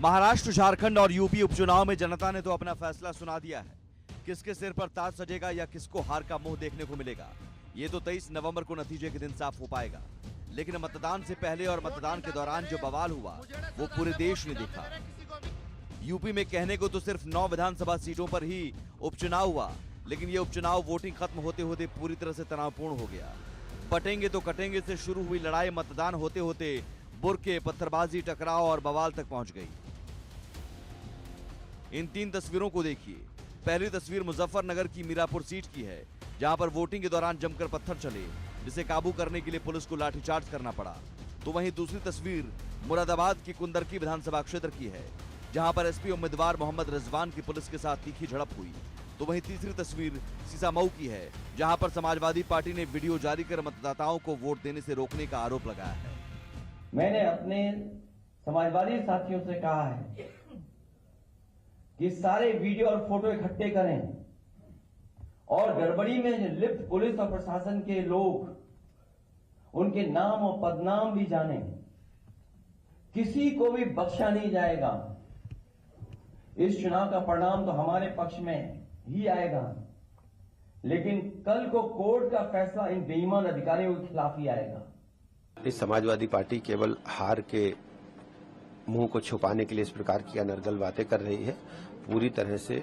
महाराष्ट्र, झारखंड और यूपी उपचुनाव में जनता ने तो अपना फैसला सुना दिया है। किसके सिर पर ताज सजेगा या किसको हार का मुंह देखने को मिलेगा, ये तो 23 नवंबर को नतीजे के दिन साफ हो पाएगा। लेकिन मतदान से पहले और मतदान के दौरान जो बवाल हुआ वो पूरे देश ने देखा। यूपी में कहने को तो सिर्फ 9 विधानसभा सीटों पर ही उपचुनाव हुआ, लेकिन ये उपचुनाव वोटिंग खत्म होते होते पूरी तरह से तनावपूर्ण हो गया। पटेंगे तो कटेंगे से शुरू हुई लड़ाई मतदान होते होते बुरके, पत्थरबाजी, टकराव और बवाल तक पहुंच गई। इन 3 तस्वीरों को देखिए। पहली तस्वीर मुजफ्फरनगर की मीरापुर सीट की है, जहां पर वोटिंग के दौरान जमकर पत्थर चले, जिसे काबू करने के लिए पुलिस को लाठीचार्ज करना पड़ा। तो वहीं दूसरी तस्वीर मुरादाबाद की कुंदरकी विधानसभा क्षेत्र की है, जहां पर एसपी उम्मीदवार मोहम्मद रिजवान की पुलिस के साथ तीखी झड़प हुई। तो वहीं तीसरी तस्वीर सीसामऊ की है, जहां पर समाजवादी पार्टी ने वीडियो जारी कर मतदाताओं को वोट देने से रोकने का आरोप लगाया है। मैंने अपने समाजवादी साथियों से कहा है कि सारे वीडियो और फोटो इकट्ठे करें और गड़बड़ी में लिप्त पुलिस और प्रशासन के लोग उनके नाम और पदनाम भी जानें। किसी को भी बख्शा नहीं जाएगा। इस चुनाव का परिणाम तो हमारे पक्ष में ही आएगा, लेकिन कल को कोर्ट का फैसला इन बेईमान अधिकारियों के खिलाफ ही आएगा। इस समाजवादी पार्टी केवल हार के मुंह को छुपाने के लिए इस प्रकार की अनर्गल बातें कर रही है। पूरी तरह से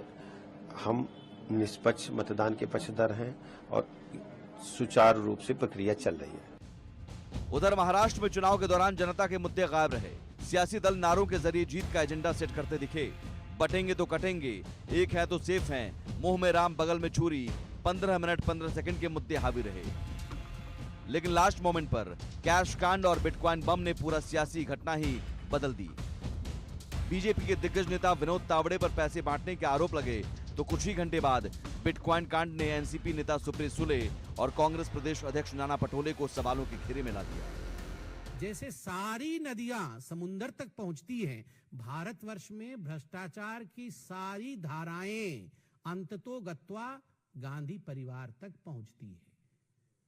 हम निष्पक्ष मतदान के पक्षधर हैं और सुचारू रूप से प्रक्रिया चल रही है। उधर महाराष्ट्र में चुनाव के दौरान जनता के मुद्दे गायब रहे। सियासी दल नारों के जरिए जीत का एजेंडा सेट करते दिखे। पटेंगे तो कटेंगे, एक है तो सेफ हैं, मुंह में राम बगल में छुरी, 15 मिनट 15 सेकंड के मुद्दे हावी रहे। लेकिन लास्ट मोमेंट पर कैश कांड और बिटकॉइन बम ने पूरा सियासी घटना ही बदल दी। बीजेपी के दिग्गज नेता विनोद तावड़े पर पैसे बांटने के आरोप लगे, तो कुछ ही घंटे बाद बिटकॉइन कांड ने एनसीपी नेता सुप्रिया सुले और कांग्रेस प्रदेश अध्यक्ष नाना पटोले को सवालों के घेरे में ला दिया। जैसे सारी नदियां समुंदर तक पहुंचती हैं, भारतवर्ष में भ्रष्टाचार की सारी धाराएं अंततोगत्वा गांधी परिवार तक पहुंचती है।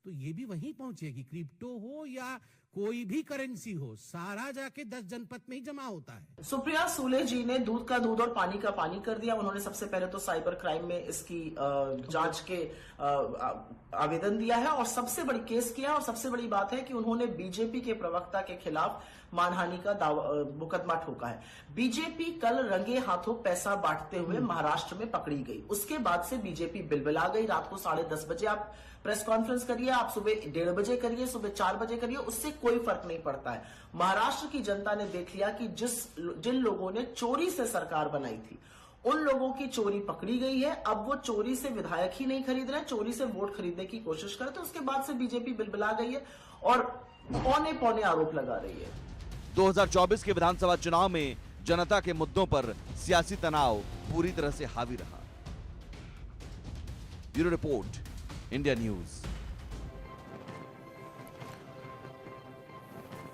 तो ये भी वहीं पहुंचेगी। क्रिप्टो हो या कोई भी करेंसी हो, सारा जाके 10 जनपद में ही जमा होता है। सुप्रिया सुले जी ने दूध का दूध और पानी का पानी कर दिया। उन्होंने सबसे पहले तो साइबर क्राइम में इसकी जांच के आवेदन दिया है और सबसे बड़ी केस किया। और सबसे बड़ी बात है कि उन्होंने बीजेपी के प्रवक्ता के खिलाफ मानहानि का मुकदमा ठोका है। बीजेपी कल रंगे हाथों पैसा बांटते हुए महाराष्ट्र में पकड़ी गई। उसके बाद से बीजेपी बिलबिला गई। रात को 10:30 बजे आप प्रेस कॉन्फ्रेंस करिए, आप सुबह 1:30 बजे करिए, सुबह 4 बजे करिए, उससे कोई फर्क नहीं पड़ता है। महाराष्ट्र की जनता ने देख लिया कि जिन लोगों ने चोरी से सरकार बनाई थी, उन लोगों की चोरी पकड़ी गई है। अब वो चोरी से विधायक ही नहीं खरीद रहे, चोरी से वोट खरीदने की कोशिश करे। तो उसके बाद से बीजेपी बिलबिला गई है और पौने पौने आरोप लगा रही है। 2024 के विधानसभा चुनाव में जनता के मुद्दों पर सियासी तनाव पूरी तरह से हावी रहा। Bureau report, India news.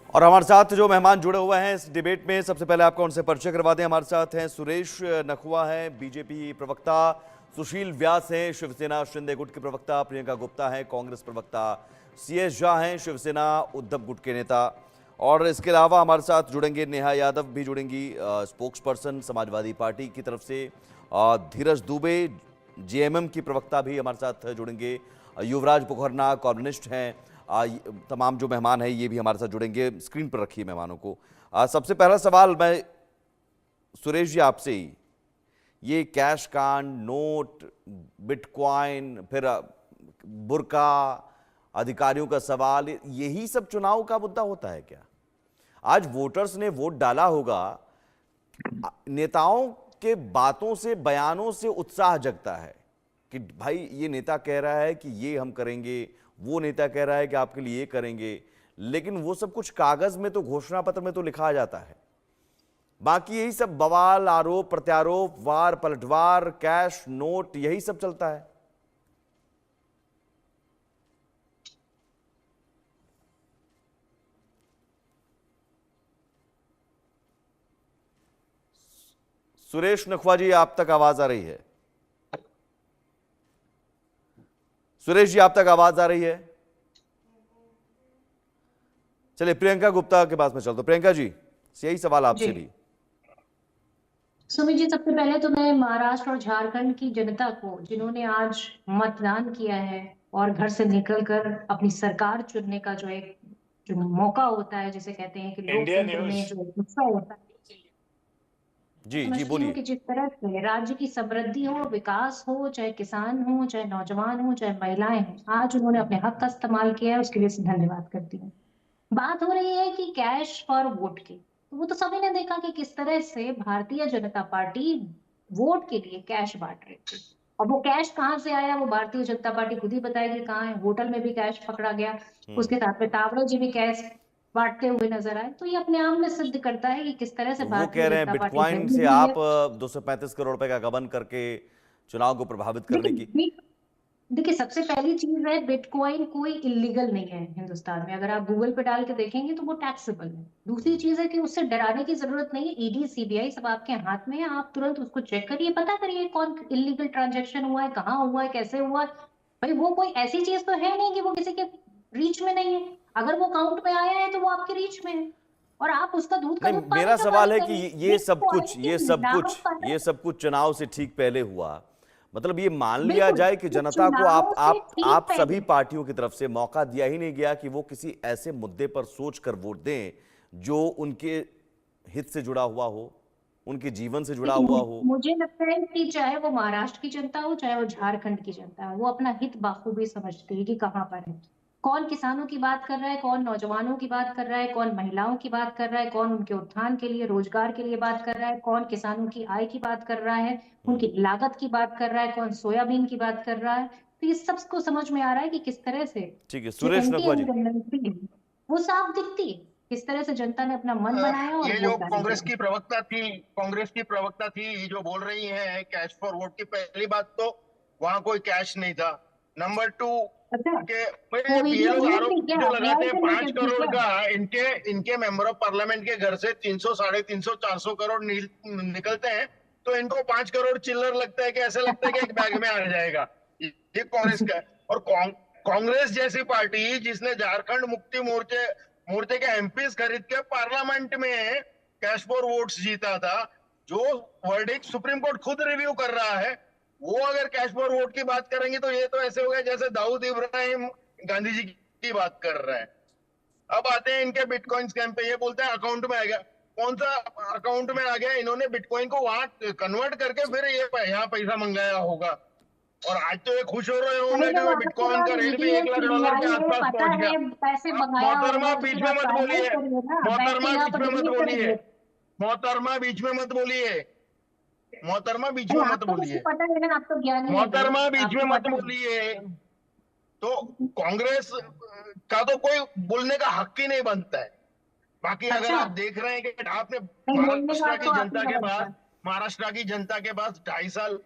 और हमारे साथ जो मेहमान जुड़े हुए हैं इस डिबेट में, सबसे पहले आपको उनसे परिचय करवा दें। हमारे साथ हैं सुरेश नखवा हैं, बीजेपी प्रवक्ता, सुशील व्यास हैं, शिवसेना शिंदे गुट के प्रवक्ता, प्रियंका गुप्ता हैं, कांग्रेस प्रवक्ता, CS झा हैं, शिवसेना उद्धव गुट के नेता, और इसके अलावा हमारे साथ जुड़ेंगे नेहा यादव भी जुड़ेंगी, स्पोक्स पर्सन समाजवादी पार्टी की तरफ से, धीरज दुबे JMM की प्रवक्ता भी हमारे साथ जुड़ेंगे, युवराज पोखरना कॉम्युनिस्ट हैं। तमाम जो मेहमान हैं ये भी हमारे साथ जुड़ेंगे। स्क्रीन पर रखिए मेहमानों को। सबसे पहला सवाल मैं सुरेश जी आपसे ही, ये कैश कांड, नोट, बिटकॉइन, फिर बुरका, अधिकारियों का सवाल, यही सब चुनाव का मुद्दा होता है क्या? आज वोटर्स ने वोट डाला होगा, नेताओं के बातों से, बयानों से उत्साह जगता है कि भाई ये नेता कह रहा है कि ये हम करेंगे, वो नेता कह रहा है कि आपके लिए ये करेंगे, लेकिन वो सब कुछ कागज में तो, घोषणा पत्र में तो लिखा जाता है। बाकी यही सब बवाल, आरोप प्रत्यारोप, वार पलटवार, कैश, नोट, यही सब चलता है। सुरेश नखवा जी, आप तक आवाज आ रही है? सुरेश जी, आप तक आवाज आ रही है? चलिए प्रियंका गुप्ता के पास में चलते। प्रियंका जी, यही सवाल आपसे भी। सुमित जी, सबसे पहले तो मैं महाराष्ट्र और झारखंड की जनता को, जिन्होंने आज मतदान किया है और घर से निकलकर अपनी सरकार चुनने का जो मौका होता है, जिसे कहते हैं कि लोकतंत्र में जो उत्सव होता है, जी जी समझती हूँ बोलिए। कि जिस तरह से राज्य की समृद्धि हो, विकास हो, चाहे किसान हो, चाहे नौजवान हो, चाहे महिलाएं हो, आज उन्होंने अपने हक का इस्तेमाल किया है, उसके लिए धन्यवाद करती हूँ। बात हो रही है कि कैश फॉर वोट की, तो वो तो सभी ने देखा कि किस तरह से भारतीय जनता पार्टी वोट के लिए कैश बांट रही थी। और वो कैश कहाँ से आया, वो भारतीय जनता पार्टी खुद ही बताएगी कहाँ है। होटल में भी कैश पकड़ा गया, उसके साथ में तावड़े जी भी कैश बांटते हुए नजर आए। तो ये अपने आप में सिद्ध करता है कि किस तरह से तो वो भारतीय कह रहे हैं जनता पार्टी बिटकॉइन से है। आप 235 करोड़ रुपए का गबन करके चुनाव को प्रभावित करने की। देखिए, सबसे पहली चीज है, बिटकॉइन कोई इलीगल नहीं है हिंदुस्तान में। अगर आप गूगल पे डाल के देखेंगे तो वो टैक्सेबल है। दूसरी चीज है कि उससे डराने की जरूरत नहीं है। ईडी सीबीआई सब आपके हाथ में है, आप तुरंत उसको चेक करिए, पता करिए कौन इलीगल ट्रांजैक्शन हुआ है, कहाँ हुआ है, कैसे हुआ है। भाई वो कोई ऐसी चीज तो है नहीं कि वो किसी के रीच में नहीं है। अगर वो अकाउंट में आया है तो वो आपके रीच में है, और आप उसका दूध का नहीं, दूध पानी मेरा का सवाल पानी है कि करिए। ये सब कुछ नाम ये सब कुछ चुनाव से ठीक पहले हुआ। मतलब ये मान लिया बिल्कुल, जाए कि तो जनता को चुनावों से ठीक आप पहले सभी पार्टियों की तरफ से मौका दिया ही नहीं गया कि वो किसी ऐसे मुद्दे पर सोचकर वोट दें जो उनके हित से जुड़ा हुआ हो, उनके जीवन से जुड़ा हुआ हो। मुझे लगता है कि चाहे वो महाराष्ट्र की जनता हो, चाहे वो झारखंड की जनता हो, वो अपना हित बाखूबी समझती है कि कहाँ पर है, कौन किसानों की बात कर रहा है, कौन नौजवानों की बात कर रहा है, कौन महिलाओं की बात कर रहा है, कौन उनके उत्थान के लिए, रोजगार के लिए बात कर रहा है, कौन किसानों की आय की बात कर रहा है, उनकी लागत की बात कर रहा है, कौन सोयाबीन की बात कर रहा है। तो ये सबको समझ में आ रहा है कि किस तरह से ठीक है, जो सुरेश एंटी नकवा जी। इनकम्बेंसी है वो साफ दिखती है, किस तरह से जनता ने अपना मन बनाया और ये जो वोट डाली जाए। कांग्रेस की प्रवक्ता थी, ये जो बोल रही है कैश फॉर वोट की, पहली बात तो वहां कोई कैश नहीं था। नंबर 2 अच्छा, के वो ये वीडियो लोग झूठ आरोप थी क्या, जो लगाते एआई हैं से 5 लेकर थी करोड़ क्या? का, इनके मेंबर ऑफ पार्लियामेंट के घर से 300 350 400 करोड़ निकलते हैं, तो इनको 5 करोड़ चिल्लर लगता है कि ऐसा लगता है कि एक बैग में आ जाएगा। ये कांग्रेस का है। और कांग्रेस जैसी पार्टी जिसने झारखंड मुक्ति मोर्चे मोर्चे के एमपीज खरीद के पार्लियामेंट में कैश फॉर वोट्स जीता था, जो वर्डिक्ट सुप्रीम कोर्ट खुद रिव्यू कर रहा है, वो अगर कैश फॉर वोट की बात करेंगे तो ये तो ऐसे हो गया जैसे दाऊद इब्राहिम गांधी जी की बात कर रहे हैं। अब आते हैं इनके बिटकॉइन स्कैम पे। ये बोलते हैं अकाउंट में आ गया। कौन सा अकाउंट में आ गया? इन्होंने बिटकॉइन को वहां कन्वर्ट करके फिर ये यहाँ पैसा मंगाया होगा। और आज तो ये खुश हो रहे अरे होंगे कि जब वो आपके बिटकॉइन का पास रेट भी ईडी है, 1 लाख डॉलर के सीबीआई है, आसपास पता पहुंच गया। है पैसे आप मंगाया मोहतरमा होगा, तो बीच फिर में आप मत कार्रवाई बोलिए, करिए ना, बैठ के मोहतरमा यहाँ बीच पर में मत डिबेट बोलिए, करिए। मोहतरमा बीच में मत बोलिए, मोहतरमा बीच अरे में मत आपको कुछ बोलिए, पता है ना, आप तो ज्ञानी है भैया, मोहतरमा बीच में आपको मत पता है। बोलिए। तो कांग्रेस का तो कोई बोलने का हक ही नहीं बनता है। बाकी अगर अच्छा, आप देख रहे हैं कि आपने नहीं बोलने का तो आप ही का बनता है। महाराष्ट्र की जनता के पास 2.5 साल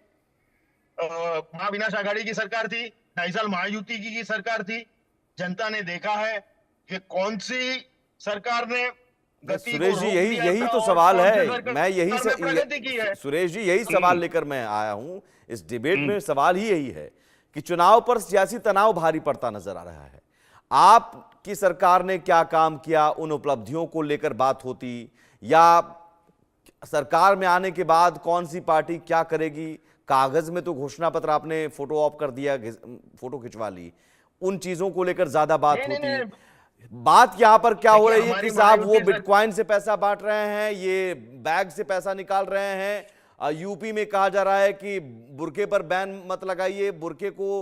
महाविकास आघाड़ी की सरकार थी, 2.5 साल महायुति की सरकार थी। जनता ने देखा है कि कौन सी सरकार ने गति को सुरेश जी, रोक यही दिया यही था तो और सवाल कौन सी है। सरकार मैं यही ने प्रगति की है। सुरेश जी, यही सवाल लेकर मैं आया हूं इस डिबेट में। सवाल ही यही है कि चुनाव पर सियासी तनाव भारी पड़ता नजर आ रहा है। आपकी सरकार ने क्या काम किया, उन उपलब्धियों को लेकर बात होती, या सरकार में आने के बाद कौन सी पार्टी क्या करेगी, कागज में तो घोषणा पत्र आपने फोटो ऑप कर दिया, फोटो खिंचवा ली, उन चीजों को लेकर ज्यादा बात नहीं, होती। नहीं, बात यहां पर क्या हो देखिए, रही है कि हमारी साहब वो महायुति बिटकॉइन से पैसा बांट रहे हैं, ये बैग से पैसा निकाल रहे हैं। यूपी में कहा जा रहा है कि बुरके पर बैन मत लगाइए, बुरके को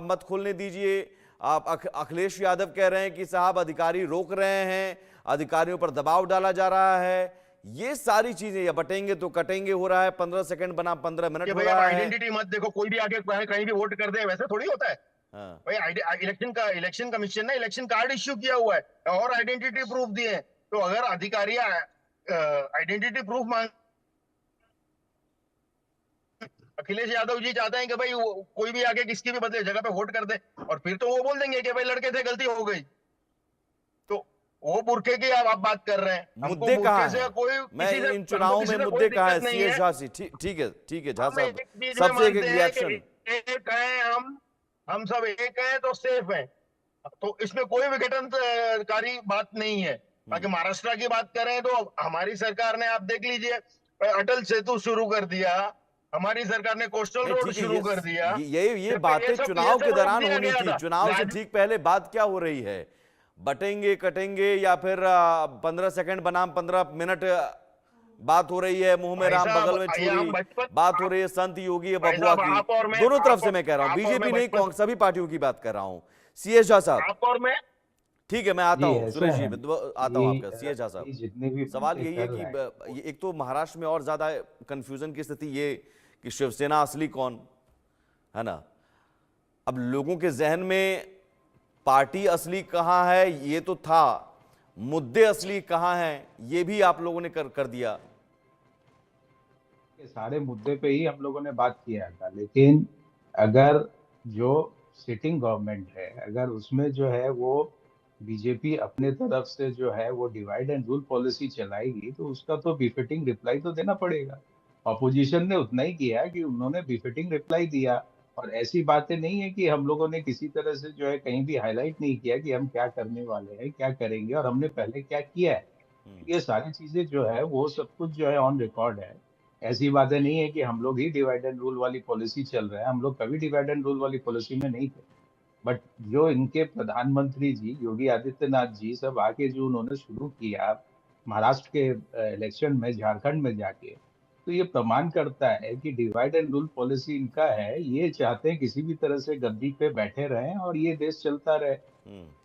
मत खोलने दीजिए। अखिलेश यादव कह रहे हैं कि साहब अधिकारी रोक रहे हैं, अधिकारियों पर दबाव डाला जा रहा है। ये सारी चीजें, या बटेंगे तो कटेंगे हो रहा है, 15 सेकंड बना 15 मिनट हो भाई आप रहा है। आइडेंटिटी मत देखो, कोई भी आके कहीं भी वोट कर दे, वैसे थोड़ी होता है। हाँ। भाई इलेक्शन कमीशन ने इलेक्शन कार्ड इश्यू किया हुआ है और आइडेंटिटी प्रूफ दिए हैं। तो अगर अधिकारी आइडेंटिटी प्रूफ मांग, अखिलेश यादव जी चाहते हैं कि भाई कोई भी आके किसकी भी बदले जगह पे वोट कर दे, और फिर तो वो बोल देंगे कि भाई लड़के से गलती हो गई। तो वो बुरके की आप बात कर रहे हैं, मुद्दे कहाँ हैं? कोई मैं इन चुनावों में मुद्दे कहाँ हैं? सीएस झा जी, ठीक है झा साहब, सबसे एक रिएक्शन। एक है, हम सब एक हैं तो सेफ हैं, तो इसमें कोई विघटनकारी बात नहीं है। बाकी महाराष्ट्र की बात करें तो हमारी सरकार ने, आप देख लीजिए, अटल सेतु शुरू कर दिया, हमारी सरकार ने कोस्टल नहीं, रोड ठीक है, शुरू कर दिया। ये तो बातें सब चुनाव के रोक दौरान दिया होनी गया थी। था। चुनाव से ठीक पहले बात क्या हो रही है? बटेंगे कटेंगे या फिर 15 सेकंड बनाम 15 मिनट बात हो रही है, मुंह में भाई राम साहब, बगल में ये हम छुरी, बचपन बात हो रही है संत योगी भाई बबुआ साहब, की। आप और मैं दोनों तरफ आप से मैं कह रहा हूं, आप और बीजेपी मैं नहीं, बचपन सभी पार्टियों की बात कर रहा हूं। सीएस झा साहब, आप और मैं ठीक है, मैं आता जी हूं ऐसा सुरेश जी, है आता हूं आपका। सीएस झा ये साहब, जितने भी सवाल बातें यही है कर रहे हैं कि एक तो महाराष्ट्र में और ज्यादा कंफ्यूजन की स्थिति ये कि शिवसेना असली कौन है ना। अब लोगों के जहन में पार्टी असली कहां है ये तो था, मुद्दे असली कहां हैं ये भी आप लोगों ने कर दिया। के सारे मुद्दे पे ही हम लोगों ने बात किया था, लेकिन अगर जो सिटिंग गवर्नमेंट है अगर उसमें जो है वो बीजेपी अपने तरफ से जो है वो डिवाइड एंड रूल पॉलिसी चलाएगी तो उसका तो बिफिटिंग रिप्लाई तो देना पड़ेगा। ऑपोजिशन ने उतना ही किया कि उन्होंने बिफिटिंग रिप्लाई दिया, और ऐसी बातें नहीं है कि हम लोगों ने किसी तरह से जो है कहीं भी हाईलाइट नहीं किया कि हम क्या करने वाले हैं, क्या करेंगे और हमने पहले क्या किया है। ये सारी चीजें जो है वो सब कुछ जो है ऑन रिकॉर्ड है। ऐसी बातें नहीं है कि हम लोग ही डिवाइड एंड रूल वाली पॉलिसी चल रहा है, हम लोग कभी डिवाइड एंड रूल वाली पॉलिसी में नहीं थे। बट जो इनके प्रधानमंत्री जी योगी आदित्यनाथ जी सब आके जो उन्होंने शुरू किया महाराष्ट्र के इलेक्शन में, झारखंड में जाके, तो ये प्रमाण करता है कि डिवाइड एंड रूल पॉलिसी इनका है। ये चाहते हैं किसी भी तरह से गद्दी पे बैठे रहें और ये देश चलता रहे।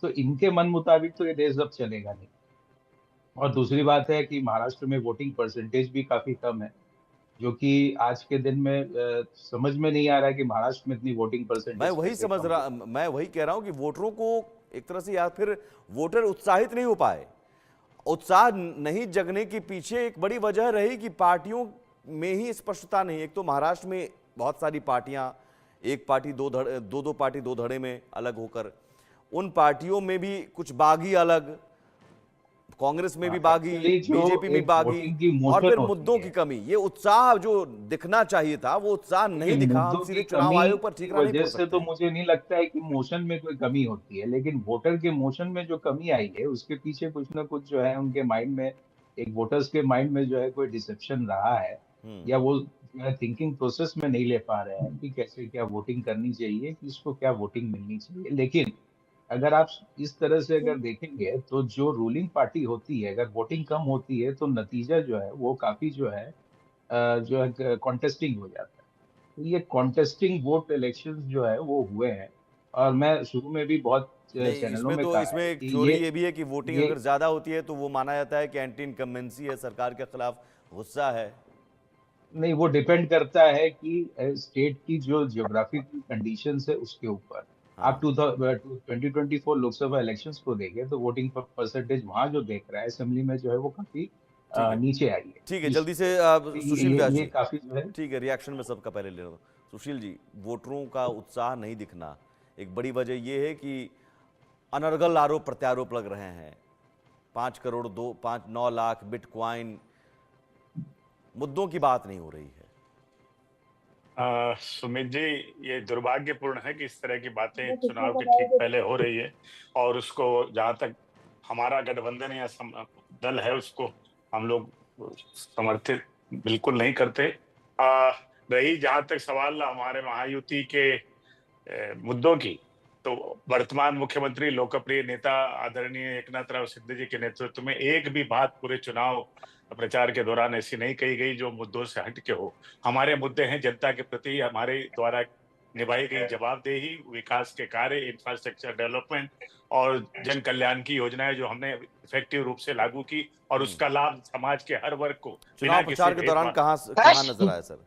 तो इनके मन मुताबिक तो ये देश अब चलेगा नहीं। और दूसरी बात है कि महाराष्ट्र में वोटिंग परसेंटेज भी काफी कम है, जो कि आज के दिन में समझ में नहीं आ रहा है कि महाराष्ट्र में इतनी वोटिंग मैं परसेंटेज वही कैसे समझ कम रहा, हो। मैं वही कह रहा हूं कि वोटरों को एक तरह से या फिर वोटर उत्साहित नहीं हो पाए। उत्साह नहीं जगने के पीछे एक बड़ी वजह रही कि पार्टियों में ही स्पष्टता नहीं। एक तो महाराष्ट्र में बहुत सारी पार्टियां, एक पार्टी दो पार्टी दो धड़े में अलग होकर, उन पार्टियों में भी कुछ बागी अलग, कांग्रेस में भी बागी, एक्चुअली जो बीजेपी में एक बागी, वोटिंग की और मोशन फिर होती मुद्दों की है, कमी। ये उत्साह जो दिखना चाहिए था वो उत्साह नहीं दिखा। हम मुद्दों सीधे की चुनाव कमी आयोग पर की ठीकरा नहीं वजह फोड़ से सकते तो हैं। मुझे नहीं लगता है कि मोशन में कोई कमी होती है, लेकिन वोटर के मोशन में जो कमी आई है उसके पीछे कुछ ना कुछ जो है उनके माइंड में, एक वोटर्स के माइंड में जो है कोई डिसेप्शन रहा है, या वो थिंकिंग प्रोसेस में नहीं ले पा रहे हैं कि कैसे क्या वोटिंग करनी चाहिए, किसको क्या वोटिंग मिलनी चाहिए। लेकिन अगर आप इस तरह से अगर देखेंगे तो जो रूलिंग पार्टी होती है अगर वोटिंग कम होती है तो नतीजा जो है वो काफी जो है जो है कॉन्टेस्टिंग हो जाता है। तो ये कॉन्टेस्टिंग वोट इलेक्शंस जो है वो हुए हैं, और मैं शुरू में भी बहुत नहीं, चैनलों इसमें में तो कहा इसमें है एक कि थ्योरी ये भी है कि वोटिंग ये अगर ज्यादा होती है तो वो माना जाता है कि एंटी इनकम्बेंसी है, सरकार के खिलाफ गुस्सा है। नहीं, वो डिपेंड करता है कि स्टेट की जो जियोग्राफिकल कंडीशंस है उसके ऊपर। आप हाँ, 2024 लोकसभा इलेक्शंस को देखें तो वोटिंग परसेंटेज वहां जो देख रहा है असेंबली में जो है वो काफी ठीक है, नीचे आई है। ठीक है, इस जल्दी से सुशील ये, व्यास ये जी, काफी जो है। ठीक है, रिएक्शन में सबका पहले ले रहा हूँ। सुशील जी, वोटरों का उत्साह नहीं दिखना, एक बड़ी वजह ये है कि अनर्गल आरोप प्रत्यारोप लग रहे हैं। 5 करोड़ 9 लाख बिटकॉइन, मुद्दों की बात नहीं हो रही है। सुमित जी, ये दुर्भाग्यपूर्ण है कि इस तरह की बातें चुनाव के ठीक पहले हो रही है, और उसको जहां तक हमारा गठबंधन या दल है उसको हम लोग समर्थित बिल्कुल नहीं करते। रही जहां तक सवाल हमारे महायुति के मुद्दों की, तो वर्तमान मुख्यमंत्री लोकप्रिय नेता आदरणीय एकनाथराव शिंदे जी के नेतृत्व में एक भी बात पूरे चुनाव प्रचार के दौरान ऐसी नहीं कही गई जो मुद्दों से हट के हो। हमारे मुद्दे हैं जनता के प्रति हमारे द्वारा निभाई गई जवाबदेही, विकास के कार्य, इंफ्रास्ट्रक्चर डेवलपमेंट और जन कल्याण की योजनाएं जो हमने इफेक्टिव रूप से लागू की, और उसका लाभ समाज के हर वर्ग को बिना चुनाव किसी प्रचार के दौरान भेदभाव। कहाँ नजर आया सर?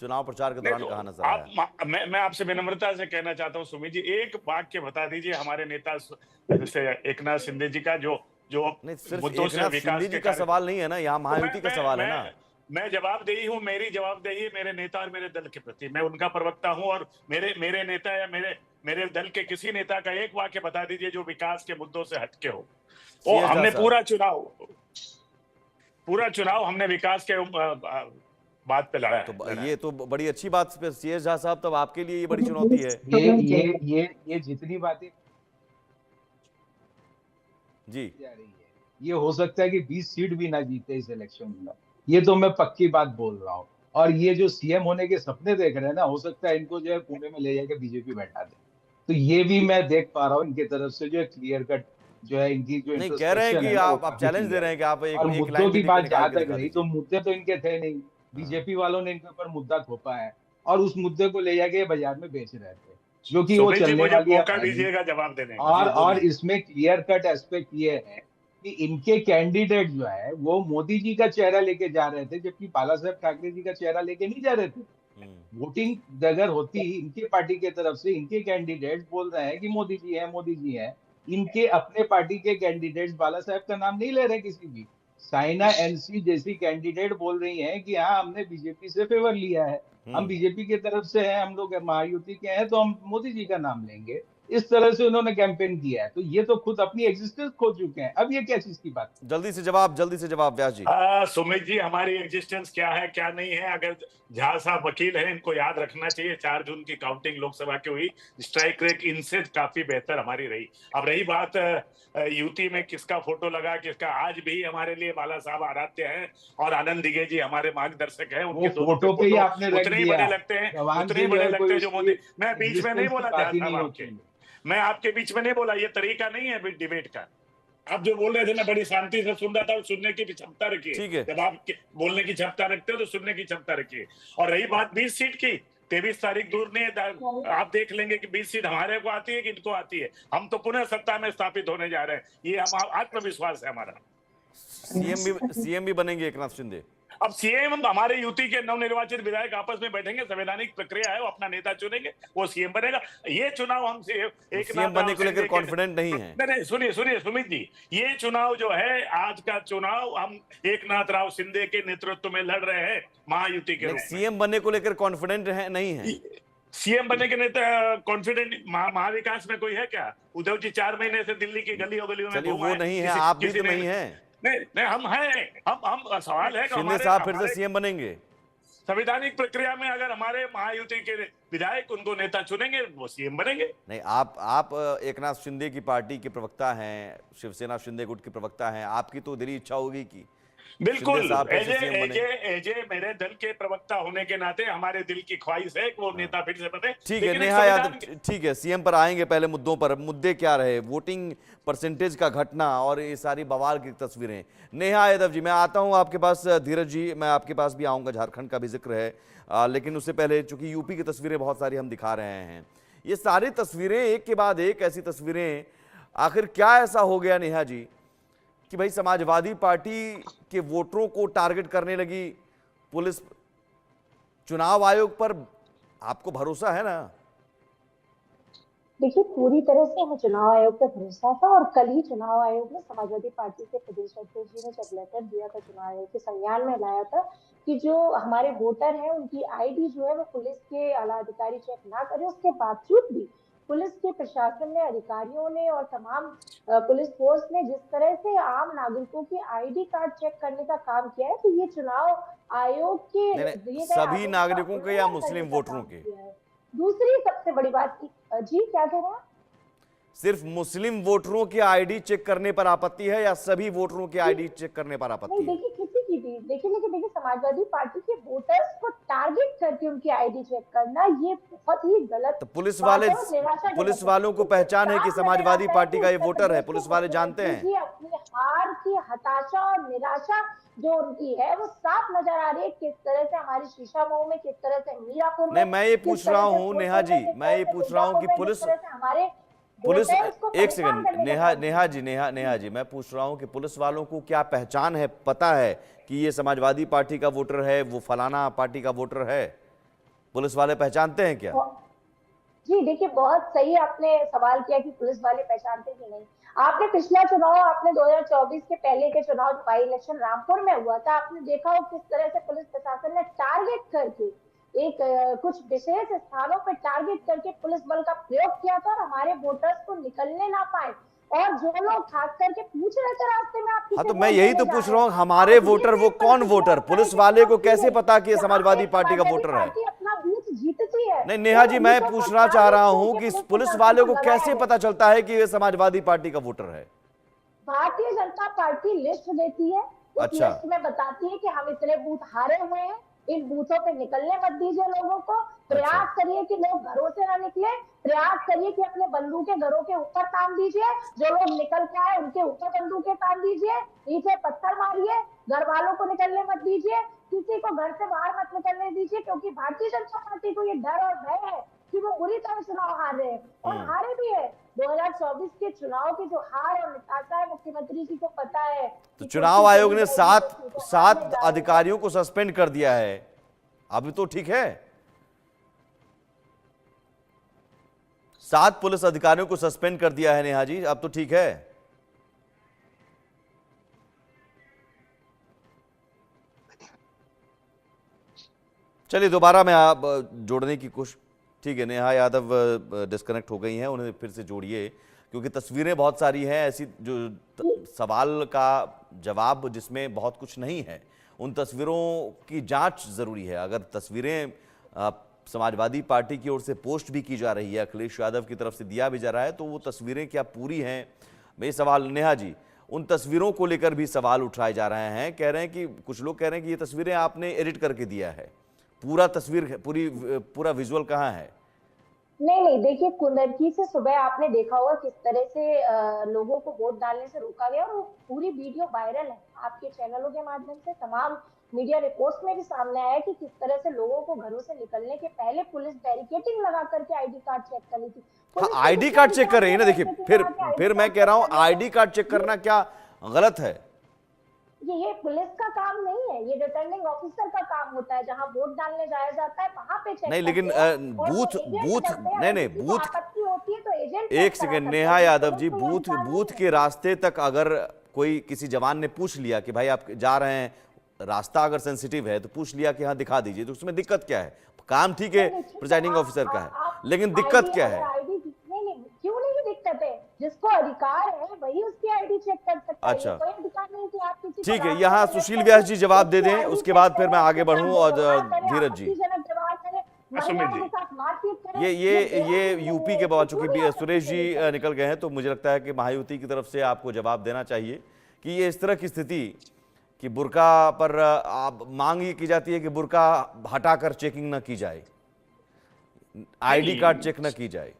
चुनाव प्रचार के नहीं दौरान तो कहाँ नजर आया? मैं आपसे विनम्रता से कहना चाहता हूँ सुमित जी, एक वाक्य बता दीजिए हमारे नेता से एकनाथ शिंदे जी का जो जो नहीं, सिर्फ मुद्दों से एकनाथ विकास शिंदे के जी का कार्य। सवाल नहीं है ना, यहाँ तो महायुति का सवाल है ना। मैं जवाबदेही हूँ, मेरी जवाबदेही मेरे नेता और मेरे दल के प्रति, मैं उनका प्रवक्ता हूँ, और मेरे नेता या मेरे दल के किसी नेता का एक वाक्य बता दीजिए जो विकास के मुद्दों से हटके हो। वो सीएस हमने साहब, पूरा चुनाव हमने विकास के बात पे लड़ा तो है। ये तो बड़ी अच्छी बात पे सीएस झा साहब, तब आपके लिए ये बड़ी चुनौती है। ये जितनी बातें जी, जा रही है, ये हो सकता है कि 20 सीट भी ना जीते इस इलेक्शन में, ये तो मैं पक्की बात बोल रहा हूँ। और ये जो सीएम होने के सपने देख रहे हैं ना, हो सकता है इनको जो है पुणे में ले जाके बीजेपी बैठा दे। तो ये भी मैं देख पा रहा हूँ इनकी तरफ से जो है क्लियर कट जो है इनकी जो नहीं, कह रहे हैं इंट्रोस्पेक्शन कि है ना वो आप काफी चैलेंज दे क्लियर रहे है। हैं कि आप और एक मुद्दों लाइन की भी बात निकाल जहां के तक दिखा रही, तो दीजिए। मुद्दे तो इनके थे नहीं, बीजेपी वालों ने इनके ऊपर मुद्दा थोपा है और उस मुद्दे को ले जाके बाजार में बेच रहे थे, जो कि वो सुमित जी चलने मुझे वाली अब मौका है नहीं। दीजिएगा जवाब देने का। जी, और बोलिए। इसमें क्लियर कट एस्पेक्ट ये है कि इनके कैंडिडेट जो है वो मोदी जी का चेहरा लेके जा रहे थे, जबकि बाला साहेब ठाकरे जी का चेहरा लेके नहीं जा रहे थे। वोटिंग अगर होती इनके पार्टी के तरफ से, इनके कैंडिडेट्स बोल रहे हैं कि मोदी जी है, मोदी जी है, इनके अपने पार्टी के कैंडिडेट्स बाला साहेब का नाम नहीं ले रहे किसी भी। साइना एनसी जैसी कैंडिडेट बोल रही हैं कि हाँ हमने बीजेपी से फेवर लिया है, हम बीजेपी की तरफ से हैं, हम लोग महायुति के हैं, तो हम मोदी जी का नाम लेंगे। इस तरह से उन्होंने कैंपेन किया है, तो ये तो खुद अपनी एग्जिस्टेंस खो चुके हैं। अब ये क्या चीज की बात? जल्दी से जवाब व्यास जी। सुमित जी, हमारी एग्जिस्टेंस क्या है क्या नहीं है, अगर झा साहब वकील है, इनको याद रखना चाहिए 4 जून की काउंटिंग लोकसभा की हुई, स्ट्राइक रेट इनसे काफी बेहतर हमारी रही। अब रही बात यूटी में किसका फोटो लगा किसका, आज भी हमारे लिए बाला साहब आराध्य हैं और आनंद दिगे जी हमारे मार्गदर्शक हैं। उनके वो दोनों फोटो पे ही आपने रख उतने ही दिया, बड़े लगते हैं, जवान उतने से ही जो बड़े है लगते कोई हैं जो उसकी मोदी। मैं बीच में नहीं एग्जिस्टेंस की बोला बात झा ही साहब नहीं आपके, होती। मैं आपके बीच में नहीं बोला, ये तरीका नहीं है डिबेट का। आप जो बोल रहे थे मैं बड़ी शांति से सुन रहा था, सुनने की भी क्षमता रखिए। ठीक है। जब आप बोलने की क्षमता रखते हो तो सुनने की क्षमता रखिए। और रही बात 20 सीट की, 23 तारीख दूर नहीं है, आप देख लेंगे कि 20 सीट हमारे को आती है कि इनको आती है। हम तो पुनः सत्ता में स्थापित होने जा रहे हैं, ये हम आत्मविश्वास है हमारा। सीएम भी बनेंगे एकनाथ शिंदे। अब सीएम हमारे यूटी के नवनिर्वाचित विधायक आपस में बैठेंगे, संवैधानिक प्रक्रिया है, वो अपना नेता चुनेंगे, वो सीएम बनेगा। ये चुनाव हमसे एक सीएम बनने को लेकर कॉन्फिडेंट नहीं है। नहीं, सुनिए सुमित जी, ये चुनाव जो है, आज का चुनाव हम एकनाथ राव शिंदे के नेतृत्व में लड़ रहे हैं महायुति के रूप में। सीएम बनने को लेकर कॉन्फिडेंट है नहीं है? सीएम बनने के नेता कॉन्फिडेंट महाविकास में कोई है क्या? उद्धव जी 4 महीने से दिल्ली की गलियों में चलिए, वो नहीं है, आप भी तो नहीं है। नहीं, हम हैं। हम सवाल है कि शिंदे साहब फिर से सीएम बनेंगे? संवैधानिक प्रक्रिया में अगर हमारे महायुति के विधायक उनको नेता चुनेंगे, वो सीएम बनेंगे। नहीं, आप एकनाथ शिंदे की पार्टी के प्रवक्ता हैं, शिवसेना शिंदे गुट के प्रवक्ता हैं, आपकी तो दिली इच्छा होगी कि बिल्कुल एजे मेरे दल के प्रवक्ता होने के नाते हमारे दिल की ख्वाहिश है कि वो नेता फिर से बने। ठीक है नेहा यादव, ठीक है, सीएम पर आएंगे। पहले मुद्दों पर, मुद्दे क्या रहे? वोटिंग परसेंटेज का घटना और ये सारी बवाल की तस्वीरें। नेहा यादव जी, मैं आता हूं आपके पास। धीरज जी, मैं आपके पास भी आऊंगा, झारखंड का भी जिक्र है, लेकिन उससे पहले चूंकि यूपी की तस्वीरें बहुत सारी हम दिखा रहे हैं, ये सारी तस्वीरें एक के बाद एक ऐसी तस्वीरें, आखिर क्या ऐसा हो गया नेहा जी कि भाई समाजवादी पार्टी के वोटरों को टारगेट करने लगी पुलिस? चुनाव आयोग पर आपको भरोसा है ना? देखिए, पूरी तरह से हमें चुनाव आयोग पर भरोसा था और कल ही चुनाव आयोग ने समाजवादी पार्टी के प्रदेश अध्यक्ष जी ने जब लेटर दिया था चुनाव आयोग के संज्ञान में लाया था कि जो हमारे वोटर हैं उनकी आईडी जो है वो पुलिस के आला अधिकारी चेक ना करे, उसके बावजूद भी पुलिस के प्रशासन ने, अधिकारियों ने और तमाम पुलिस फोर्स ने जिस तरह से आम नागरिकों की आईडी कार्ड चेक करने का काम किया है, तो ये चुनाव आयोग के सभी नागरिकों के या मुस्लिम वोटरों के? दूसरी सबसे बड़ी बात जी, क्या कह रहे हैं? सिर्फ मुस्लिम वोटरों की आईडी चेक करने पर आपत्ति है या सभी वोटरों की आईडी चेक करने पर आपत्ति है? देखिए, किसी की भी देखिए समाजवादी पार्टी के वोटर्स को टारगेट करके उनकी आईडी चेक करना, ये बहुत ही गलत। तो पुलिस वालों को पहचान है कि समाजवादी पार्टी का ये वोटर है, पुलिस वाले जानते हैं। अपनी हार की हताशा और निराशा जो उनकी है वो साफ नजर आ रही है। किस तरह से हमारी शीशा मऊ में, किस तरह से मीरापुर में, नहीं, मैं ये पूछ रहा हूँ नेहा जी, मैं ये पूछ रहा हूँ कि पुलिस एक सेकंड नेहा जी, मैं पूछ रहा हूं कि पुलिस वालों को क्या पहचान है, पता है कि ये समाजवादी पार्टी का वोटर है, वो फलाना पार्टी का वोटर है? पुलिस वाले पहचानते हैं क्या? जी देखिए, बहुत सही आपने सवाल किया कि पुलिस वाले पहचानते कि नहीं। आपने पिछला चुनाव, आपने 2024 के पहले के चुनाव, बाई इलेक्शन रामपुर में हुआ था, आपने देखा हो किस तरह से पुलिस प्रशासन ने टारगेट करके एक कुछ विशेष स्थानों पर टारगेट करके पुलिस बल का प्रयोग किया था और हमारे वोटर्स को निकलने ना पाए। और जो लोग खास करके पूछ रहे थे रास्ते में आप, हाँ, तो मैं यही तो पूछ रहा हूँ, हमारे वोटर, वो कौन वोटर? पुलिस वाले को कैसे पता कि ये समाजवादी पार्टी का वोटर है? अपना बूथ जीतती है। नहीं नेहा जी, मैं पूछना चाह रहा हूँ कि पुलिस वाले को कैसे पता चलता है कि ये समाजवादी पार्टी का वोटर है? भारतीय जनता पार्टी लिस्ट देती है, उस अच्छा। लिस्ट में बताती है कि हम इतने बूथ हारे हुए हैं, इन बूथों पे निकलने मत दीजिए लोगों को, प्रयास करिए कि लोग घरों से ना निकले, प्रयास करिए कि अपने बंदूकें घरों के ऊपर तान दीजिए, जो लोग निकल के आए उनके ऊपर बंदूकें तान दीजिए, नीचे पत्थर मारिए, घर वालों को निकलने मत दीजिए, किसी को घर से बाहर मत निकलने दीजिए, क्योंकि भारतीय जनता पार्टी को ये डर और भय है कि वो बुरी तरह चुनाव हार रहे हैं और हारे भी है। 2024 के चुनाव की जो हार और निराशा है मुख्यमंत्री जी को पता है। तो चुनाव आयोग ने सात अधिकारियों को सस्पेंड कर दिया है, अभी तो ठीक है। 7 पुलिस अधिकारियों को सस्पेंड कर दिया है नेहा जी, अब तो ठीक है। चलिए दोबारा मैं आप जोड़ने की कोशिश, ठीक है, नेहा यादव डिस्कनेक्ट हो गई हैं, उन्हें फिर से जोड़िए, क्योंकि तस्वीरें बहुत सारी हैं ऐसी जो सवाल का जवाब जिसमें बहुत कुछ नहीं है। उन तस्वीरों की जांच जरूरी है। अगर तस्वीरें समाजवादी पार्टी की ओर से पोस्ट भी की जा रही है, अखिलेश यादव की तरफ से दिया भी जा रहा है, तो वो तस्वीरें क्या पूरी हैं? ये सवाल नेहा जी, उन तस्वीरों को लेकर भी सवाल उठाए जा रहे हैं। कह रहे हैं कि कुछ लोग कह रहे हैं कि ये तस्वीरें आपने एडिट करके दिया है, पूरा तस्वीर पूरा विजुअल कहाँ है? नहीं, देखिए कुंदरकी से सुबह आपने देखा होगा किस तरह से लोगों को वोट डालने से रोका गया और वो पूरी वीडियो वायरल है। आपके चैनलों के माध्यम से तमाम मीडिया रिपोर्ट्स में भी सामने आया कि किस तरह से लोगों को घरों से निकलने के पहले पुलिस बैरिकेडिंग लगा करके आईडी कार्ड चेक कर रही थी। हाँ, आईडी कार्ड चेक कर रही है ना। देखिए फिर मैं कह रहा हूँ, आईडी कार्ड चेक करना क्या गलत है? ये पुलिस का काम नहीं है, ये रिटर्निंग ऑफिसर का काम होता है। जहां वोट डालने जाया जाता है वहां पे चेक नहीं, लेकिन बूथ नहीं बूथ आपत्ति होती है तो एजेंट एक सेकंड नेहा यादव जी, बूथ के रास्ते तक अगर कोई किसी जवान ने पूछ लिया कि भाई आप जा रहे हैं, रास्ता अगर सेंसिटिव है तो पूछ लिया कि हाँ दिखा दीजिए, तो उसमें दिक्कत क्या है? काम ठीक है प्रिजाइडिंग ऑफिसर का है, लेकिन दिक्कत क्या है? क्यों नहीं दिक्कत है? जिसको अधिकार है वही उसकी आईडी चेक कर सकता है। अच्छा, कोई अधिकार नहीं कि आप किसी ठीक है। यहाँ सुशील व्यास जी जवाब दे दें, उसके बाद फिर मैं आगे बढ़ूं। और धीरज जी, ये यूपी के बाद, चूंकि सुरेश जी निकल गए हैं, तो मुझे लगता है कि महायुति की तरफ से आपको जवाब देना चाहिए कि ये इस तरह की स्थिति कि बुर्का पर मांग ये की जाती है कि बुर्का हटाकर चेकिंग न की जाए, आईडी कार्ड चेक न की जाए।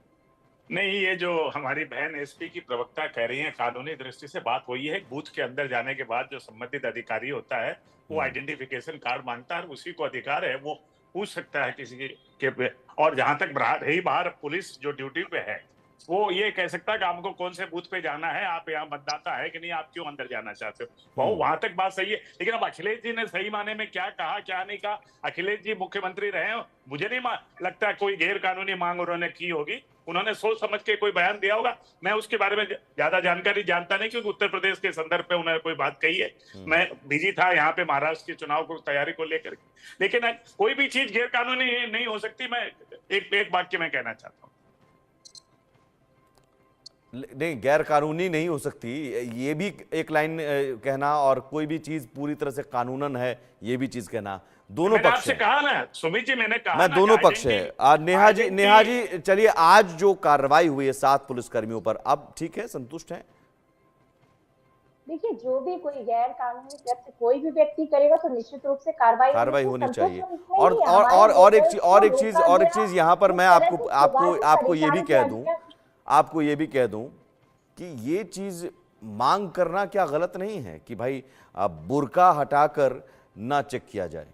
नहीं, ये जो हमारी बहन एसपी की प्रवक्ता कह रही है, कानूनी दृष्टि से बात वही है। बूथ के अंदर जाने के बाद जो संबंधित अधिकारी होता है वो आइडेंटिफिकेशन कार्ड मांगता है, उसी को अधिकार है, वो पूछ सकता है किसी के। और जहां तक रही बाहर पुलिस जो ड्यूटी पे है, वो ये कह सकता है कि आपको कौन से बूथ पे जाना है, आप यहाँ मतदाता है कि नहीं, आप क्यों अंदर जाना चाहते हो, वहां तक बात सही है। लेकिन अब अखिलेश जी ने सही माने में क्या कहा क्या नहीं कहा, अखिलेश जी मुख्यमंत्री रहे, मुझे नहीं लगता कोई गैर कानूनी मांग उन्होंने की होगी। उन्होंने सोच समझ के कोई बयान दिया होगा। मैं उसके बारे में ज्यादा जानकारी जानता नहीं, क्योंकि उत्तर प्रदेश के संदर्भ पे उन्होंने कोई बात कही है। मैं बिजी था यहाँ पे महाराष्ट्र के चुनाव को तैयारी को लेकर। लेकिन कोई भी चीज गैर कानूनी नहीं हो सकती। मैं एक वाक्य में कहना चाहता हूँ, नहीं गैर कानूनी नहीं हो सकती, ये भी एक लाइन कहना, और कोई भी चीज पूरी तरह से कानूनन है ये भी चीज कहना, दोनों पक्ष है। कहा ना सुमित जी, मैंने कहा मैं दोनों पक्ष है। नेहा जी चलिए, आज जो कार्रवाई हुई है 7 पुलिसकर्मियों पर, अब ठीक है, संतुष्ट हैं? देखिए, जो भी कोई गैर कानूनी कृत्य कोई भी व्यक्ति करेगा तो निश्चित रूप से कार्रवाई होनी चाहिए। और एक चीज यहाँ पर मैं आपको ये भी कह दूं कि ये चीज मांग करना क्या गलत नहीं है कि भाई बुर्का हटाकर ना चेक किया जाए?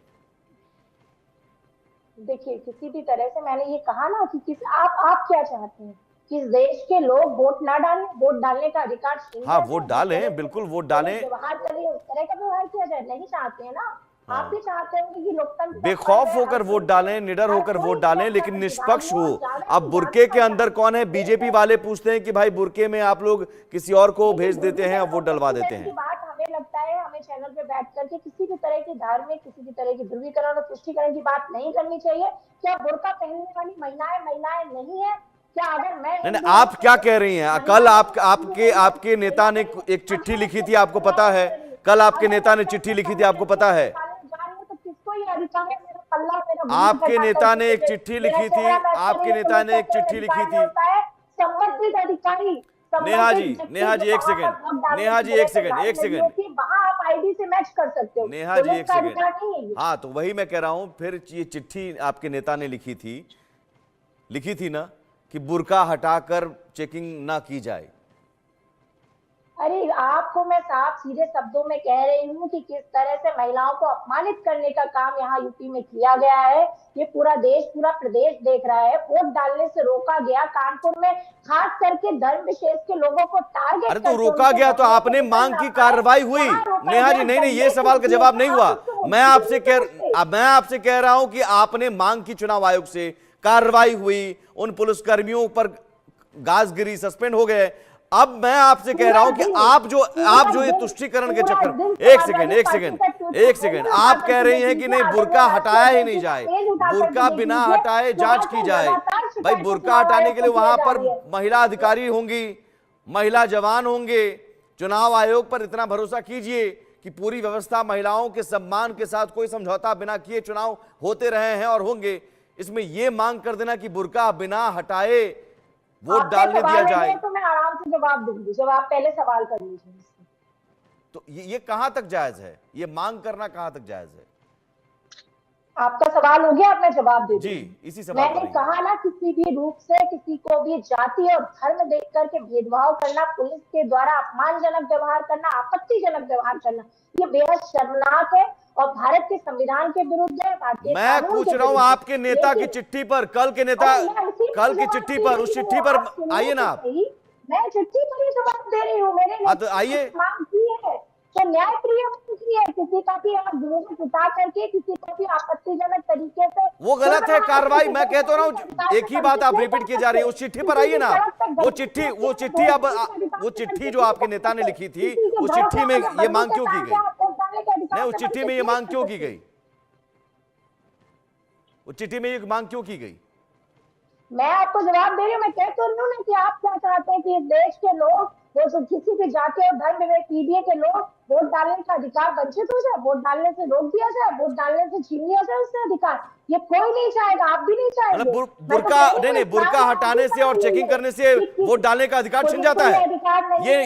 देखिए, किसी भी तरह से मैंने ये कहा ना कि आप क्या चाहते हैं कि देश के लोग वोट ना डालें, वोट डालने का अधिकार? हाँ, वोट डालें, बिल्कुल वोट डालें, व्यवहार करें, उस तरह का व्यवहार किया जाए, नहीं चाहते हैं ना? आप भी चाहते हैं कि लोकतंत्र बेखौफ होकर वोट डालें, निडर होकर वोट डालें, लेकिन निष्पक्ष हो। अब बुर्के के अंदर कौन है? बीजेपी वाले पूछते हैं कि भाई बुर्के में आप लोग किसी और को भेज देते हैं और वोट डलवा देते हैं। बात हमें लगता है, हमें चैनल पे बैठ करके किसी भी तरह की धार्मिक, किसी भी तरह की ध्रुवीकरण और पुष्टिकरण की बात नहीं करनी चाहिए। क्या बुर्का पहनने वाली महिलाएं नहीं है? क्या अगर मैं आप क्या कह रही हैं? कल आपके नेता ने एक चिट्ठी लिखी थी, आपको पता है? कल आपके नेता ने चिट्ठी लिखी थी, आपको पता है? आपके नेता ने एक चिट्ठी लिखी थी, संबंधित अधिकारी नेहा जी एक सेकंड, नेहा जी एक सेकंड, वहां आप आईडी से मैच कर सकते हो। नेहा जी एक सेकंड। नहीं है ये। हाँ, तो वही मैं कह रहा हूं, फिर ये चिट्ठी आपके नेता ने लिखी थी ना कि बुर्का हटाकर चेकिंग ना की जाए। अरे आपको मैं साफ सीधे शब्दों में कह रही हूँ कि किस तरह से महिलाओं को अपमानित करने का काम यहाँ यूपी में किया गया है। ये पूरा देश, पूरा प्रदेश देख रहा है। वोट डालने से रोका गया। कानपुर में खास करके धर्म विशेष के लोगों को टारगेट अरे तो रोका गया तो आपने मांग की, कार्रवाई हुई। नेहा जी नहीं, ये सवाल का जवाब नहीं हुआ। मैं आपसे कह रहा हूं कि आपने मांग की चुनाव आयोग से, कार्रवाई हुई, उन पुलिसकर्मियों पर गाज गिरी, सस्पेंड हो गए। अब मैं आपसे कह रहा हूं कि आप जो ये तुष्टीकरण के चक्कर, एक सेकंड, आप कह रही हैं कि नहीं बुर्का हटाया ही नहीं जाए, बुर्का बिना हटाए जांच की जाए। भाई बुर्का हटाने के लिए वहां पर महिला अधिकारी होंगी, महिला जवान होंगे। चुनाव आयोग पर इतना भरोसा कीजिए कि पूरी व्यवस्था महिलाओं के सम्मान के साथ, कोई समझौता बिना किए चुनाव होते रहे हैं और होंगे। इसमें यह मांग कर देना कि बुर्का बिना हटाए वोट डालने दिया जाए, तो मैं आराम से जवाब दूंगी। जब आप पहले सवाल कर लीजिए, तो ये कहां तक जायज है? ये मांग करना कहां तक जायज है? आपका सवाल हो गया, अब मैं जवाब दे जी, इसी सवाल मैंने कहा ना, किसी भी रूप से किसी को भी जाति और धर्म देख करके भेदभाव करना, पुलिस के द्वारा अपमानजनक व्यवहार करना, आपत्तिजनक व्यवहार करना, ये बेहद शर्मनाक है और भारत के संविधान के विरुद्ध है। मैं पूछ रहा हूं आपके नेता की चिट्ठी पर, कल की चिट्ठी पर, उस चिट्ठी पर आइए ना आप। मैं चिट्ठी पर ही जवाब दे रही हूँ। मैंने तो आइए, मांग की है तो न्यायप्रिय मंत्री है। किसी का भी आप विरोध उठा करके किसी को भी आपत्तिजनक तरीके से, वो गलत है कार्रवाई। मैं कहता रहा हूँ, एक ही बात आप रिपीट की जा रही है। उस चिट्ठी पर आइए ना। वो चिट्ठी जो आपके नेता ने लिखी थी, उस चिट्ठी में ये मांग क्यों की गई? नहीं, उस चिट्ठी में ये मांग क्यों की गई? उस चिट्ठी में ये मांग क्यों की गई? मैं आपको जवाब दे रही हूँ। मैं कह तो रही हूँ ना कि आप क्या चाहते हैं कि इस देश के लोग, वो जो किसी भी जाति और धर्म विवेक पीढ़ी के लोग वोट डालने का अधिकार वंचित हो जाए, वोट डालने से रोक दिया जाए, वोट डालने से छीन लिया जाए उससे अधिकार। ये कोई नहीं चाहेगा, आप भी नहीं चाहेंगे। बुर्का हटाने से और चेकिंग करने से वोट डालने का अधिकार छिन जाता है?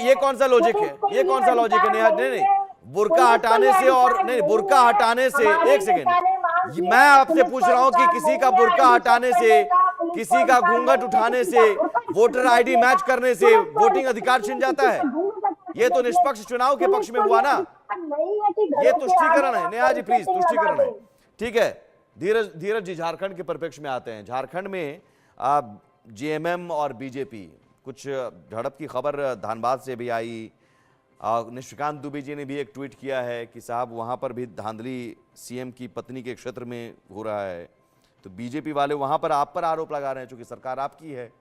ये कौन सा लॉजिक है? ये कौन सा लॉजिक है? नहीं, बुर्का हटाने से और नहीं, बुर्का हटाने से, एक सेकेंड, मैं आपसे पूछ रहा हूं कि किसी का बुर्का हटाने से, किसी का घूंघट उठाने से, वोटर आईडी मैच करने से वोटिंग अधिकार छिन जाता है? ये तो निष्पक्ष चुनाव के पक्ष में हुआ ना। ये तुष्टीकरण है। नेहा जी प्लीज, तुष्टीकरण है। ठीक है, धीरज जी झारखंड के परिप्रेक्ष्य में आते हैं। झारखंड में जेएमएम और बीजेपी, कुछ झड़प की खबर धनबाद से भी आई। निशिकांत दुबे जी ने भी एक ट्वीट किया है कि साहब वहां पर भी धांधली सीएम की पत्नी के क्षेत्र में हो रहा है। तो बीजेपी वाले वहां पर आप पर आरोप लगा रहे हैं, चूंकि सरकार आपकी है।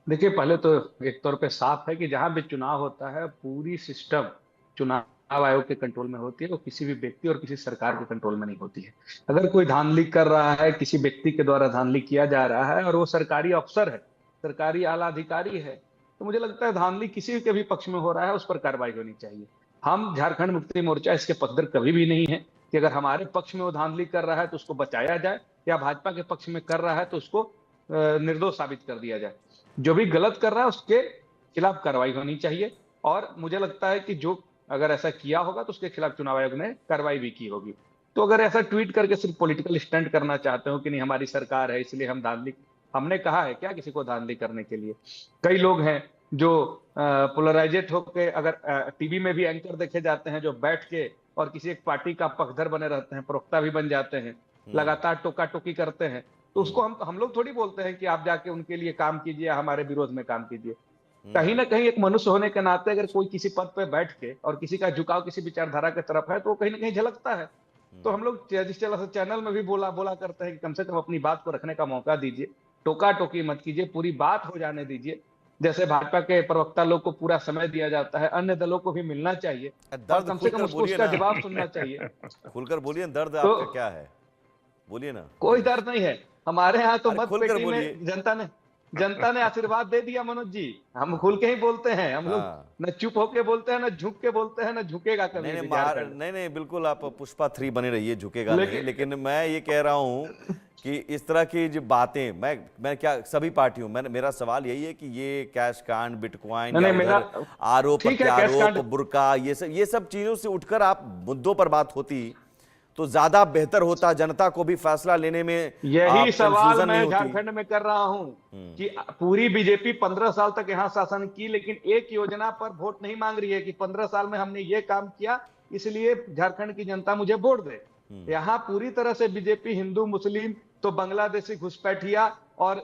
देखिए, पहले तो एक तौर पे साफ है कि जहां भी चुनाव होता है, पूरी सिस्टम चुनाव आयोग के कंट्रोल में होती है, वो किसी भी व्यक्ति और किसी सरकार के कंट्रोल में नहीं होती है। अगर कोई धांधली कर रहा है, किसी व्यक्ति के द्वारा धांधली किया जा रहा है और वो सरकारी अफसर है, सरकारी आला अधिकारी है, तो मुझे लगता है धांधली किसी के भी पक्ष में हो रहा है, उस पर कार्रवाई होनी चाहिए। हम झारखंड मुक्ति मोर्चा इसके पक्षधर कभी भी नहीं है कि अगर हमारे पक्ष में वो धांधली कर रहा है तो उसको बचाया जाए, या भाजपा के पक्ष में कर रहा है तो उसको निर्दोष साबित कर दिया जाए। जो भी गलत कर रहा है उसके खिलाफ कार्रवाई होनी चाहिए। और मुझे लगता है कि जो अगर ऐसा किया होगा तो उसके खिलाफ चुनाव आयोग ने कार्रवाई भी की होगी। तो अगर ऐसा ट्वीट करके सिर्फ पॉलिटिकल स्टंट करना चाहते हो कि नहीं हमारी सरकार है इसलिए हम धांधली, हमने कहा है क्या किसी को धांधली करने के लिए? कई लोग हैं जो पोलराइजेट होकर, अगर टीवी में भी एंकर देखे जाते हैं जो बैठ के और किसी एक पार्टी का पक्षधर बने रहते हैं, प्रवक्ता भी बन जाते हैं, लगातार टोका टोकी करते हैं, तो उसको हम लोग थोड़ी बोलते हैं कि आप जाके उनके लिए काम कीजिए, हमारे विरोध में काम कीजिए। कहीं ना कहीं एक मनुष्य होने के नाते अगर कोई किसी पद पे बैठ के और किसी का झुकाव किसी विचारधारा की तरफ है तो कहीं ना कहीं झलकता है। तो हम लोग जिस चैनल में भी बोला करते हैं कि कम से कम अपनी बात को रखने का मौका दीजिए, टोका टोकी मत कीजिए, पूरी बात हो जाने दीजिए। जैसे भाजपा के प्रवक्ता लोग को पूरा समय दिया जाता है, अन्य दलों को भी मिलना चाहिए और कम से कम उसको उसका जवाब सुनना चाहिए। खुलकर बोलिए, दर्द आपका क्या है? बोलिए ना। कोई दर्द नहीं है हमारे यहाँ तो मत पेटी में जनता ने जनता ने आशीर्वाद दे दिया मनोज जी, हम खुल के ही बोलते हैं, हम लोग हाँ। न चुप होके बोलते हैं, न झुक के बोलते हैं, न झुकेगा कभी नहीं भी नहीं झारखंड। नहीं नहीं, बिल्कुल आप पुष्पा 3 बने रहिए, झुकेगा नहीं। लेकिन- लेकिन मैं ये कह रहा हूँ कि इस तरह की जो बातें, मैं क्या सभी पार्टियों में, मेरा सवाल यही है कि ये कैश कांड, बिटकॉइन, नहीं, या नहीं, उधर मेरा- आरोप ठीक है, कैश प्रत्यारोप, कांड- बुर्का, ये सब चीजों से उठकर आप मुद्दों पर बात होती तो ज्यादा बेहतर होता, जनता को भी फैसला लेने में यही सवाल कंफ्यूजन मैं नहीं होती। झारखंड में कर रहा हूं कि पूरी बीजेपी 15 साल तक यहां शासन की, लेकिन एक योजना पर वोट नहीं मांग रही है कि 15 साल में हमने ये काम किया इसलिए झारखंड की जनता मुझे वोट दे। यहाँ पूरी तरह से बीजेपी हिंदू मुस्लिम तो बांग्लादेशी घुसपैठिया और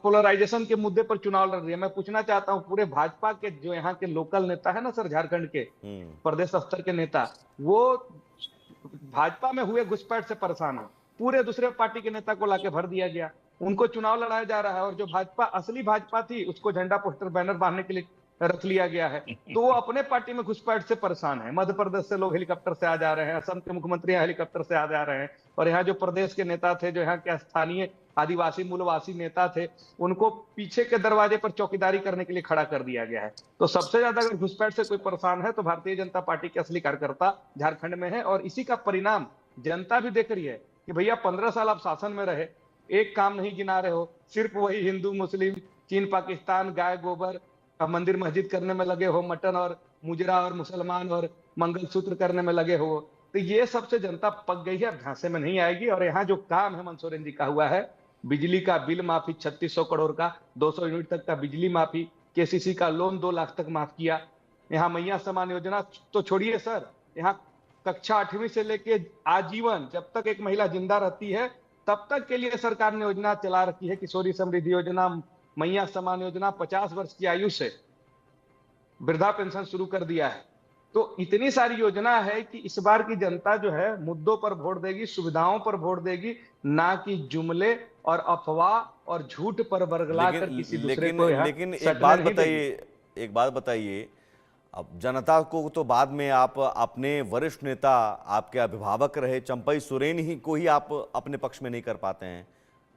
पोलराइजेशन के मुद्दे पर चुनाव लड़ रही है। मैं पूछना चाहता हूं पूरे भाजपा के जो यहाँ के लोकल नेता है ना सर, झारखंड के प्रदेश स्तर के नेता, वो भाजपा में हुए घुसपैठ से परेशान है। पूरे दूसरे पार्टी के नेता को लाके भर दिया गया, उनको चुनाव लड़ाया जा रहा है, और जो भाजपा असली भाजपा थी उसको झंडा पोस्टर बैनर बांधने के लिए रख लिया गया है। तो वो अपने पार्टी में घुसपैठ से परेशान है। मध्य प्रदेश से लोग हेलीकॉप्टर से आ जा रहे हैं, असम के मुख्यमंत्री हेलीकॉप्टर से आ जा रहे हैं, और यहाँ जो प्रदेश के नेता थे, जो यहाँ के स्थानीय आदिवासी मूलवासी नेता थे, उनको पीछे के दरवाजे पर चौकीदारी करने के लिए खड़ा कर दिया गया है। तो सबसे ज्यादा अगर घुसपैठ से कोई परेशान है तो भारतीय जनता पार्टी के असली कार्यकर्ता झारखंड में है, और इसी का परिणाम जनता भी देख रही है कि भैया 15 साल आप शासन में रहे, एक काम नहीं गिना रहे हो, सिर्फ वही हिंदू मुस्लिम, चीन पाकिस्तान, गाय गोबर, मंदिर मस्जिद करने में लगे हो, मटन और मुजरा और मुसलमान और मंगलसूत्र करने में लगे हो। तो ये सबसे जनता पक गई है, अब झांसे में नहीं आएगी। और यहाँ जो काम हेमंत सोरेन जी का हुआ है, बिजली का बिल माफी 3600 करोड़ का, 200 यूनिट तक का बिजली माफी, केसीसी का लोन 2 लाख तक माफ किया, यहाँ मैया समान योजना तो छोड़िए सर, यहाँ कक्षा 8वीं से लेके आजीवन जब तक एक महिला जिंदा रहती है तब तक के लिए सरकार ने योजना चला रखी है। किशोरी समृद्धि योजना, मैया समान योजना, 50 वर्ष की आयु से वृद्धा पेंशन शुरू कर दिया है। तो इतनी सारी योजना है कि इस बार की जनता जो है मुद्दों पर वोट देगी, सुविधाओं पर वोट देगी, ना कि जुमले और अफवाह और झूठ पर बरगला कर किसी दूसरे को यहाँ लेकिन सटना नहीं देगी। एक बात बताइए, अब जनता को तो बाद में आप अपने वरिष्ठ नेता, आपके अभिभावक रहे चंपई सोरेन ही को ही आप अपने पक्ष में नहीं कर पाते हैं।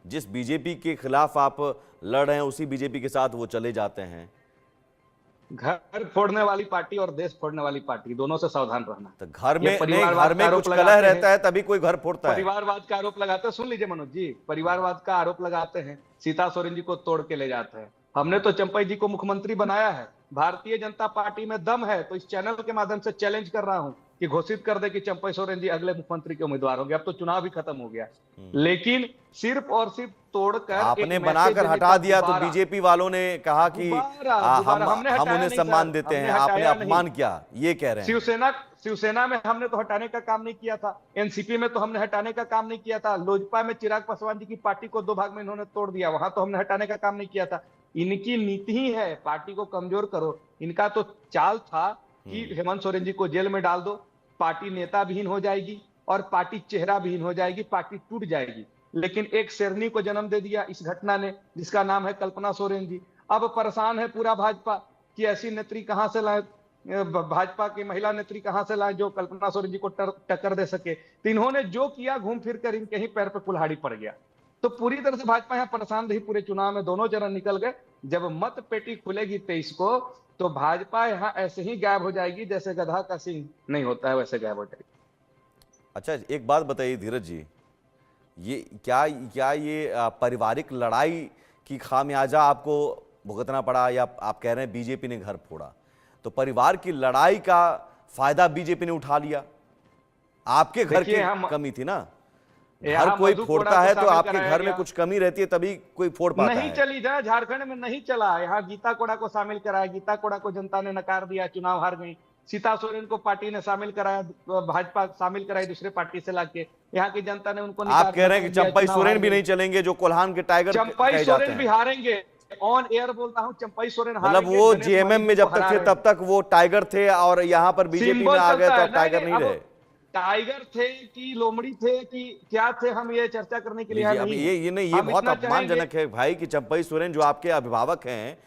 जिस बीजेपी के खिलाफ आप लड़ रहे हैं उसी बीजेपी के साथ वो चले जाते हैं। घर फोड़ने वाली पार्टी और देश फोड़ने वाली पार्टी, दोनों से सावधान रहना। तो घर में परिवारवाद का आरोप कुछ लगाते कलह हैं। रहता है तभी कोई घर फोड़ता है। परिवारवाद का आरोप लगाते हैं, सुन लीजिए मनोज जी, परिवारवाद का आरोप लगाते हैं, सीता सोरेन जी को तोड़ के ले जाते हैं। हमने तो चंपई जी को मुख्यमंत्री बनाया है, भारतीय जनता पार्टी में दम है तो इस चैनल के माध्यम से चैलेंज कर रहा हूं कि घोषित कर दे कि चंपई सोरेन जी अगले मुख्यमंत्री के उम्मीदवार होंगे। अब तो चुनाव भी खत्म हो गया, लेकिन सिर्फ और सिर्फ तोड़कर आपने बनाकर हटा दिया तो बीजेपी वालों ने कहा कि हम उन्हें सम्मान देते हैं, आपने अपमान किया, ये कह रहे हैं। शिवसेना में हमने तो हटाने का काम नहीं किया था, एनसीपी में तो हमने हटाने का काम नहीं किया था, लोजपा में चिराग पासवान जी की पार्टी को 2 भाग में इन्होंने तोड़ दिया, वहां तो हमने हटाने का काम नहीं किया था। इनकी नीति ही है पार्टी को कमजोर करो। इनका तो चाल था कि हेमंत सोरेन जी को जेल में डाल दो, पार्टी नेता विहीन हो जाएगी और पार्टी चेहरा विहीन हो जाएगी, पार्टी टूट जाएगी। लेकिन एक शेरनी को जन्म दे दिया इस घटना ने, जिसका नाम है कल्पना सोरेन जी। अब परेशान है पूरा भाजपा कि ऐसी नेत्री कहां से लाए, भाजपा की महिला नेत्री कहां से लाए जो कल्पना सोरेन जी को टक्कर दे सके। तो इन्होंने जो किया घूम फिर कर इनके ही पैर पे कुल्हाड़ी पड़ गया। तो पूरी तरह से भाजपा यहाँ परेशान रही पूरे चुनाव में, दोनों चरण निकल गए। जब मत पेटी खुलेगी 23 को तो भाजपा यहाँ ऐसे ही गायब हो जाएगी, जैसे गधा का सिंह नहीं होता है वैसे गायब हो जाएगी। अच्छा, एक बात बताइए धीरज जी, ये क्या ये पारिवारिक लड़ाई की खामियाजा आपको भुगतना पड़ा, या आप कह रहे हैं बीजेपी ने घर फोड़ा? तो परिवार की लड़ाई का फायदा बीजेपी ने उठा लिया, आपके घर की कमी थी ना। हर कोई फोड़ता है तो आपके घर में कुछ कमी रहती है तभी कोई फोड़ पाता है। नहीं चली जाए, झारखंड में नहीं चला। यहाँ गीता कोड़ा को शामिल कराया, गीता कोड़ा को जनता ने नकार दिया, चुनाव हार गई। सीता सोरेन को पार्टी ने शामिल कराया, भाजपा शामिल कराई दूसरे पार्टी से लाके, यहाँ की जनता ने उनको आप कह रहे हैं कि चंपई सोरेन भी नहीं चलेंगे जो कोल्हान के टाइगर चंपई सोरेन भी हारेंगे, ऑन एयर बोलता हूं, चंपई सोरेन मतलब वो जेएमएम में जब तक थे तब तक वो टाइगर थे और यहाँ पर बीजेपी में आ गए तो अब टाइगर नहीं रहे। टाइगर थे कि लोमड़ी थे कि क्या थे, हम ये चर्चा करने के लिए नहीं। ये बहुत अपमानजनक है भाई कि चंपई सोरेन जो आपके अभिभावक हैं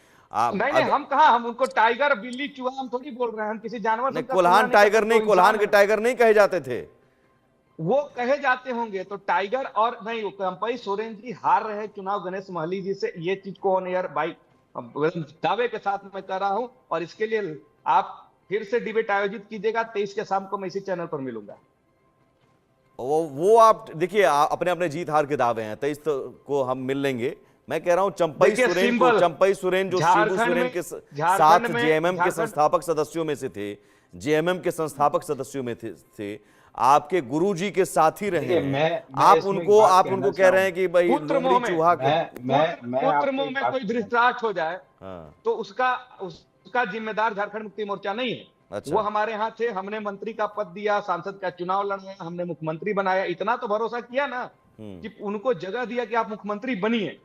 नहीं, हम कहा, हम उनको टाइगर बिल्ली चूहा हम थोड़ी बोल रहे हैं, हम किसी जानवर से कोल्हान टाइगर नहीं, कोल्हान के टाइगर नहीं कहे जाते थे। वो कहे जाते होंगे तो टाइगर और नहीं, वो चंपई सोरेन जी हार रहे चुनाव गणेश महली जी से, ये चीज को ऑन एयर बाई दावे के साथ मैं कर रहा हूं। और इसके लिए आप फिर से डिबेट आयोजित कीजिएगा 23 के शाम को, मैं इसी चैनल पर मिलूंगा। वो आप देखिए, अपने अपने जीत हार के दावे हैं, 23 को हम मिल लेंगे। मैं कह रहा हूं चंपई सोरेन जो शिबू सोरेन के साथ जेएमएम के संस्थापक सदस्यों में से थे, जेएमएम के संस्थापक सदस्यों में थे, आपके गुरुजी के साथ ही रहे हैं। आप उनको कह रहे हैं कि भाई पुत्र मुंह में कोई धृतराष्ट्र हो जाए तो उसका जिम्मेदार झारखंड मुक्ति मोर्चा नहीं है। अच्छा। वो हमारे यहाँ थे, हमने मंत्री का पद दिया, सांसद का चुनाव लड़वाया, हमने मुख्यमंत्री बनाया, इतना तो भरोसा किया ना कि उनको जगह दिया कि आप मुख्यमंत्री बनिए।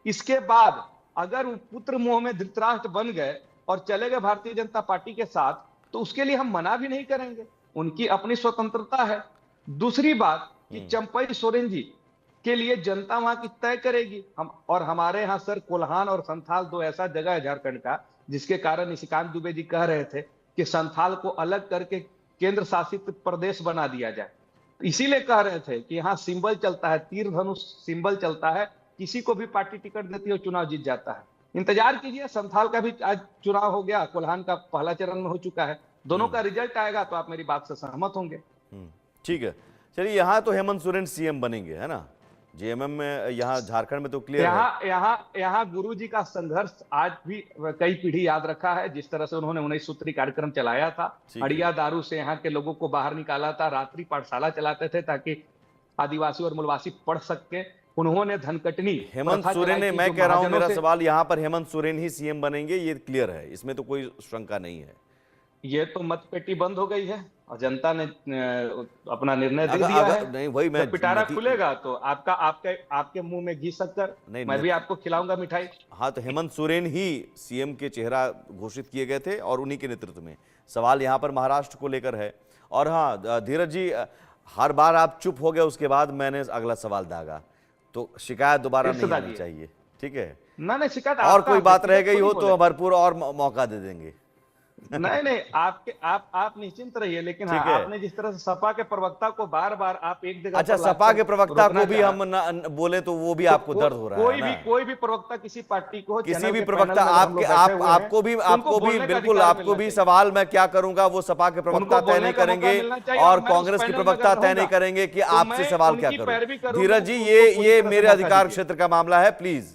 इसके बाद अगर वो पुत्र मोह में धृतराष्ट्र बन गए और चले गए भारतीय जनता पार्टी के साथ, तो उसके लिए हम मना भी नहीं करेंगे, उनकी अपनी स्वतंत्रता है। दूसरी बात कि चंपई सोरेन जी के लिए जनता वहां की तय करेगी। हम और हमारे यहाँ सर कोल्हान और संथाल दो ऐसा जगह है झारखंड का, जिसके कारण निशिकांत दुबे जी कह रहे थे कि संथाल को अलग करके केंद्र शासित प्रदेश बना दिया जाए। इसीलिए कह रहे थे कि यहाँ सिंबल चलता है, तीर धनुष सिंबल चलता है, किसी को भी पार्टी टिकट देती है और चुनाव जीत जाता है। इंतजार कीजिए, संथाल का भी आज चुनाव हो गया, कोल्हान का पहला चरण में हो चुका है, दोनों का रिजल्ट आएगा तो आप मेरी बात से सहमत होंगे। ठीक है, चलिए। यहाँ तो हेमंत सोरेन सीएम बनेंगे, है ना? जेएमएम में, यहाँ झारखंड में तो क्लियर है। यहाँ गुरुजी का संघर्ष आज भी कई पीढ़ी याद रखा है। जिस तरह से उन्होंने 19 सूत्री कार्यक्रम चलाया था, अड़िया दारू से यहाँ के लोगों को बाहर निकाला था, रात्रि पाठशाला चलाते थे ताकि आदिवासी और मूलवासी पढ़ सके। उन्होंने धनकटनी हेमंत सोरेन ने, मैं कह रहा हूं, मेरा सवाल यहाँ पर हेमंत सोरेन ही सीएम बनेंगे, ये क्लियर है, इसमें तो कोई शंका नहीं है। ये तो मतपेटी बंद हो गई है और जनता ने अपना निर्णय दे दिया है। नहीं, वही मैं, पिटारा खुलेगा तो आपके मुंह में घी शक्कर, मैं भी आपको खिलाऊंगा मिठाई। हाँ, तो हेमंत सोरेन ही सीएम के चेहरा घोषित किए गए थे और उन्हीं के नेतृत्व में। सवाल यहाँ पर महाराष्ट्र को लेकर है। और हाँ धीरज जी, हर बार आप चुप हो गए, उसके बाद मैंने अगला सवाल दागा, तो शिकायत दोबारा नहीं आनी चाहिए, ठीक है? ना शिकायत और कोई बात रह गई हो तो भरपूर और मौका दे देंगे। नहीं, आप निश्चिंत रहिए। लेकिन हाँ, आपने जिस तरह से सपा के प्रवक्ता को बार बार आप एक जगह, अच्छा, सपा के प्रवक्ता को भी हम बोले तो वो भी आपको दर्द हो रहा है? कोई भी प्रवक्ता किसी पार्टी को, किसी भी प्रवक्ता, आपको भी बिल्कुल, आपको भी सवाल मैं क्या करूंगा, वो सपा के प्रवक्ता तय नहीं करेंगे और कांग्रेस के प्रवक्ता तय नहीं करेंगे कि आपसे सवाल क्या करूं। धीरज जी, ये मेरे अधिकार क्षेत्र का मामला है, प्लीज,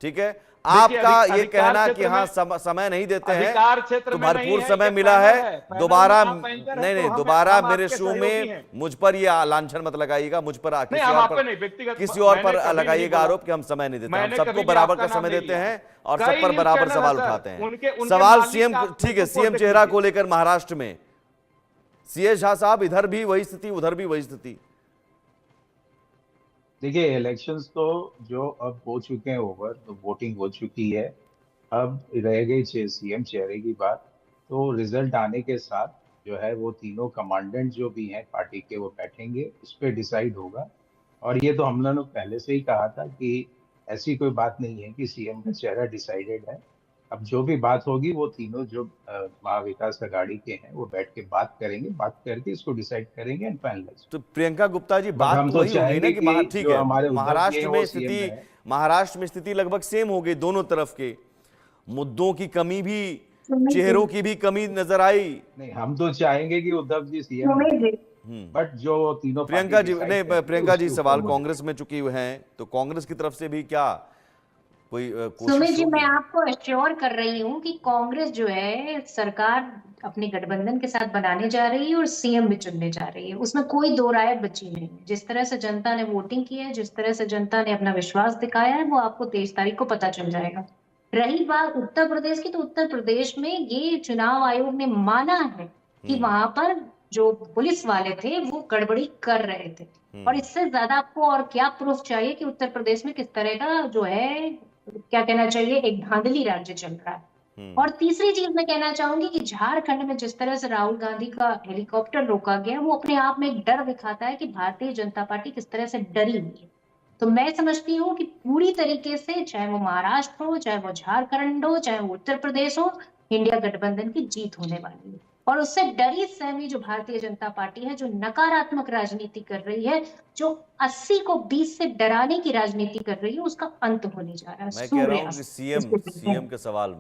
ठीक है? आपका ये कहना कि हाँ समय नहीं देते हैं, तो भरपूर समय मिला है। दोबारा दोबारा मेरे शो में मुझ पर ये लांछन मत लगाइएगा, मुझ पर किसी और पर लगाइएगा आरोप कि हम समय नहीं देते। हम सबको बराबर का समय देते हैं और सब पर बराबर सवाल उठाते हैं। सवाल सीएम, ठीक है, सीएम चेहरा को लेकर महाराष्ट्र में सीएस झा साहब, इधर भी वही स्थिति, उधर भी वही स्थिति। देखिए, इलेक्शंस तो जो अब हो चुके हैं ओवर, तो वोटिंग हो चुकी है, अब रह गई सीएम चेहरे की बात। तो रिजल्ट आने के साथ जो है वो तीनों कमांडेंट जो भी हैं पार्टी के, वो बैठेंगे, उस पर डिसाइड होगा। और ये तो हम लोगों ने पहले से ही कहा था कि ऐसी कोई बात नहीं है कि सीएम का चेहरा डिसाइडेड है। अब जो भी बात होगी वो तीनों जो महाविकास अघाड़ी के हैं वो बैठ के बात करेंगे, बात करके इसको डिसाइड करेंगे एंड फाइनलाइज। तो प्रियंका गुप्ता जी, बात तो वही होगी ना कि ठीक है, महाराष्ट्र में स्थिति लगभग सेम हो गई, दोनों तरफ के मुद्दों की कमी भी, चेहरों की भी कमी नजर आई। नहीं, हम तो चाहेंगे कि उद्धव जी सीएम, बट जो तीनों प्रियंका जी, नहीं प्रियंका जी, सवाल कांग्रेस में चुकी हुए हैं, तो कांग्रेस की तरफ से भी क्या सुमित जी, मैं आपको एश्योर कर रही हूँ कि कांग्रेस जो है सरकार अपने गठबंधन के साथ बनाने जा रही है और सीएम भी चुनने जा रही है, उसमें कोई दो राय बची नहीं। जिस तरह से जनता ने वोटिंग की है, जिस तरह से जनता ने अपना विश्वास दिखाया है, वो आपको 23 तारीख को पता चल जाएगा। रही बात उत्तर प्रदेश की, तो उत्तर प्रदेश में ये चुनाव आयोग ने माना है कि वहां पर जो पुलिस वाले थे वो गड़बड़ी कर रहे थे, और इससे ज्यादा आपको और क्या प्रूफ चाहिए कि उत्तर प्रदेश में किस तरह का जो है, क्या कहना चाहिए, एक धांधली राज्य चल रहा है। और तीसरी चीज मैं कहना चाहूंगी कि झारखंड में जिस तरह से राहुल गांधी का हेलीकॉप्टर रोका गया, वो अपने आप में एक डर दिखाता है कि भारतीय जनता पार्टी किस तरह से डरी हुई है। तो मैं समझती हूँ कि पूरी तरीके से, चाहे वो महाराष्ट्र हो, चाहे वो झारखंड हो, चाहे वो उत्तर प्रदेश हो, इंडिया गठबंधन की जीत होने वाली है। और उससे डरी सहमी जो भारतीय जनता पार्टी है, जो नकारात्मक राजनीति कर रही है, जो 80 को 20 से डराने की राजनीति कर रही है, उसका अंत होने जा रहा है। मैं कह रहा हूँ कि सूर्यास्त सीएम के सवाल,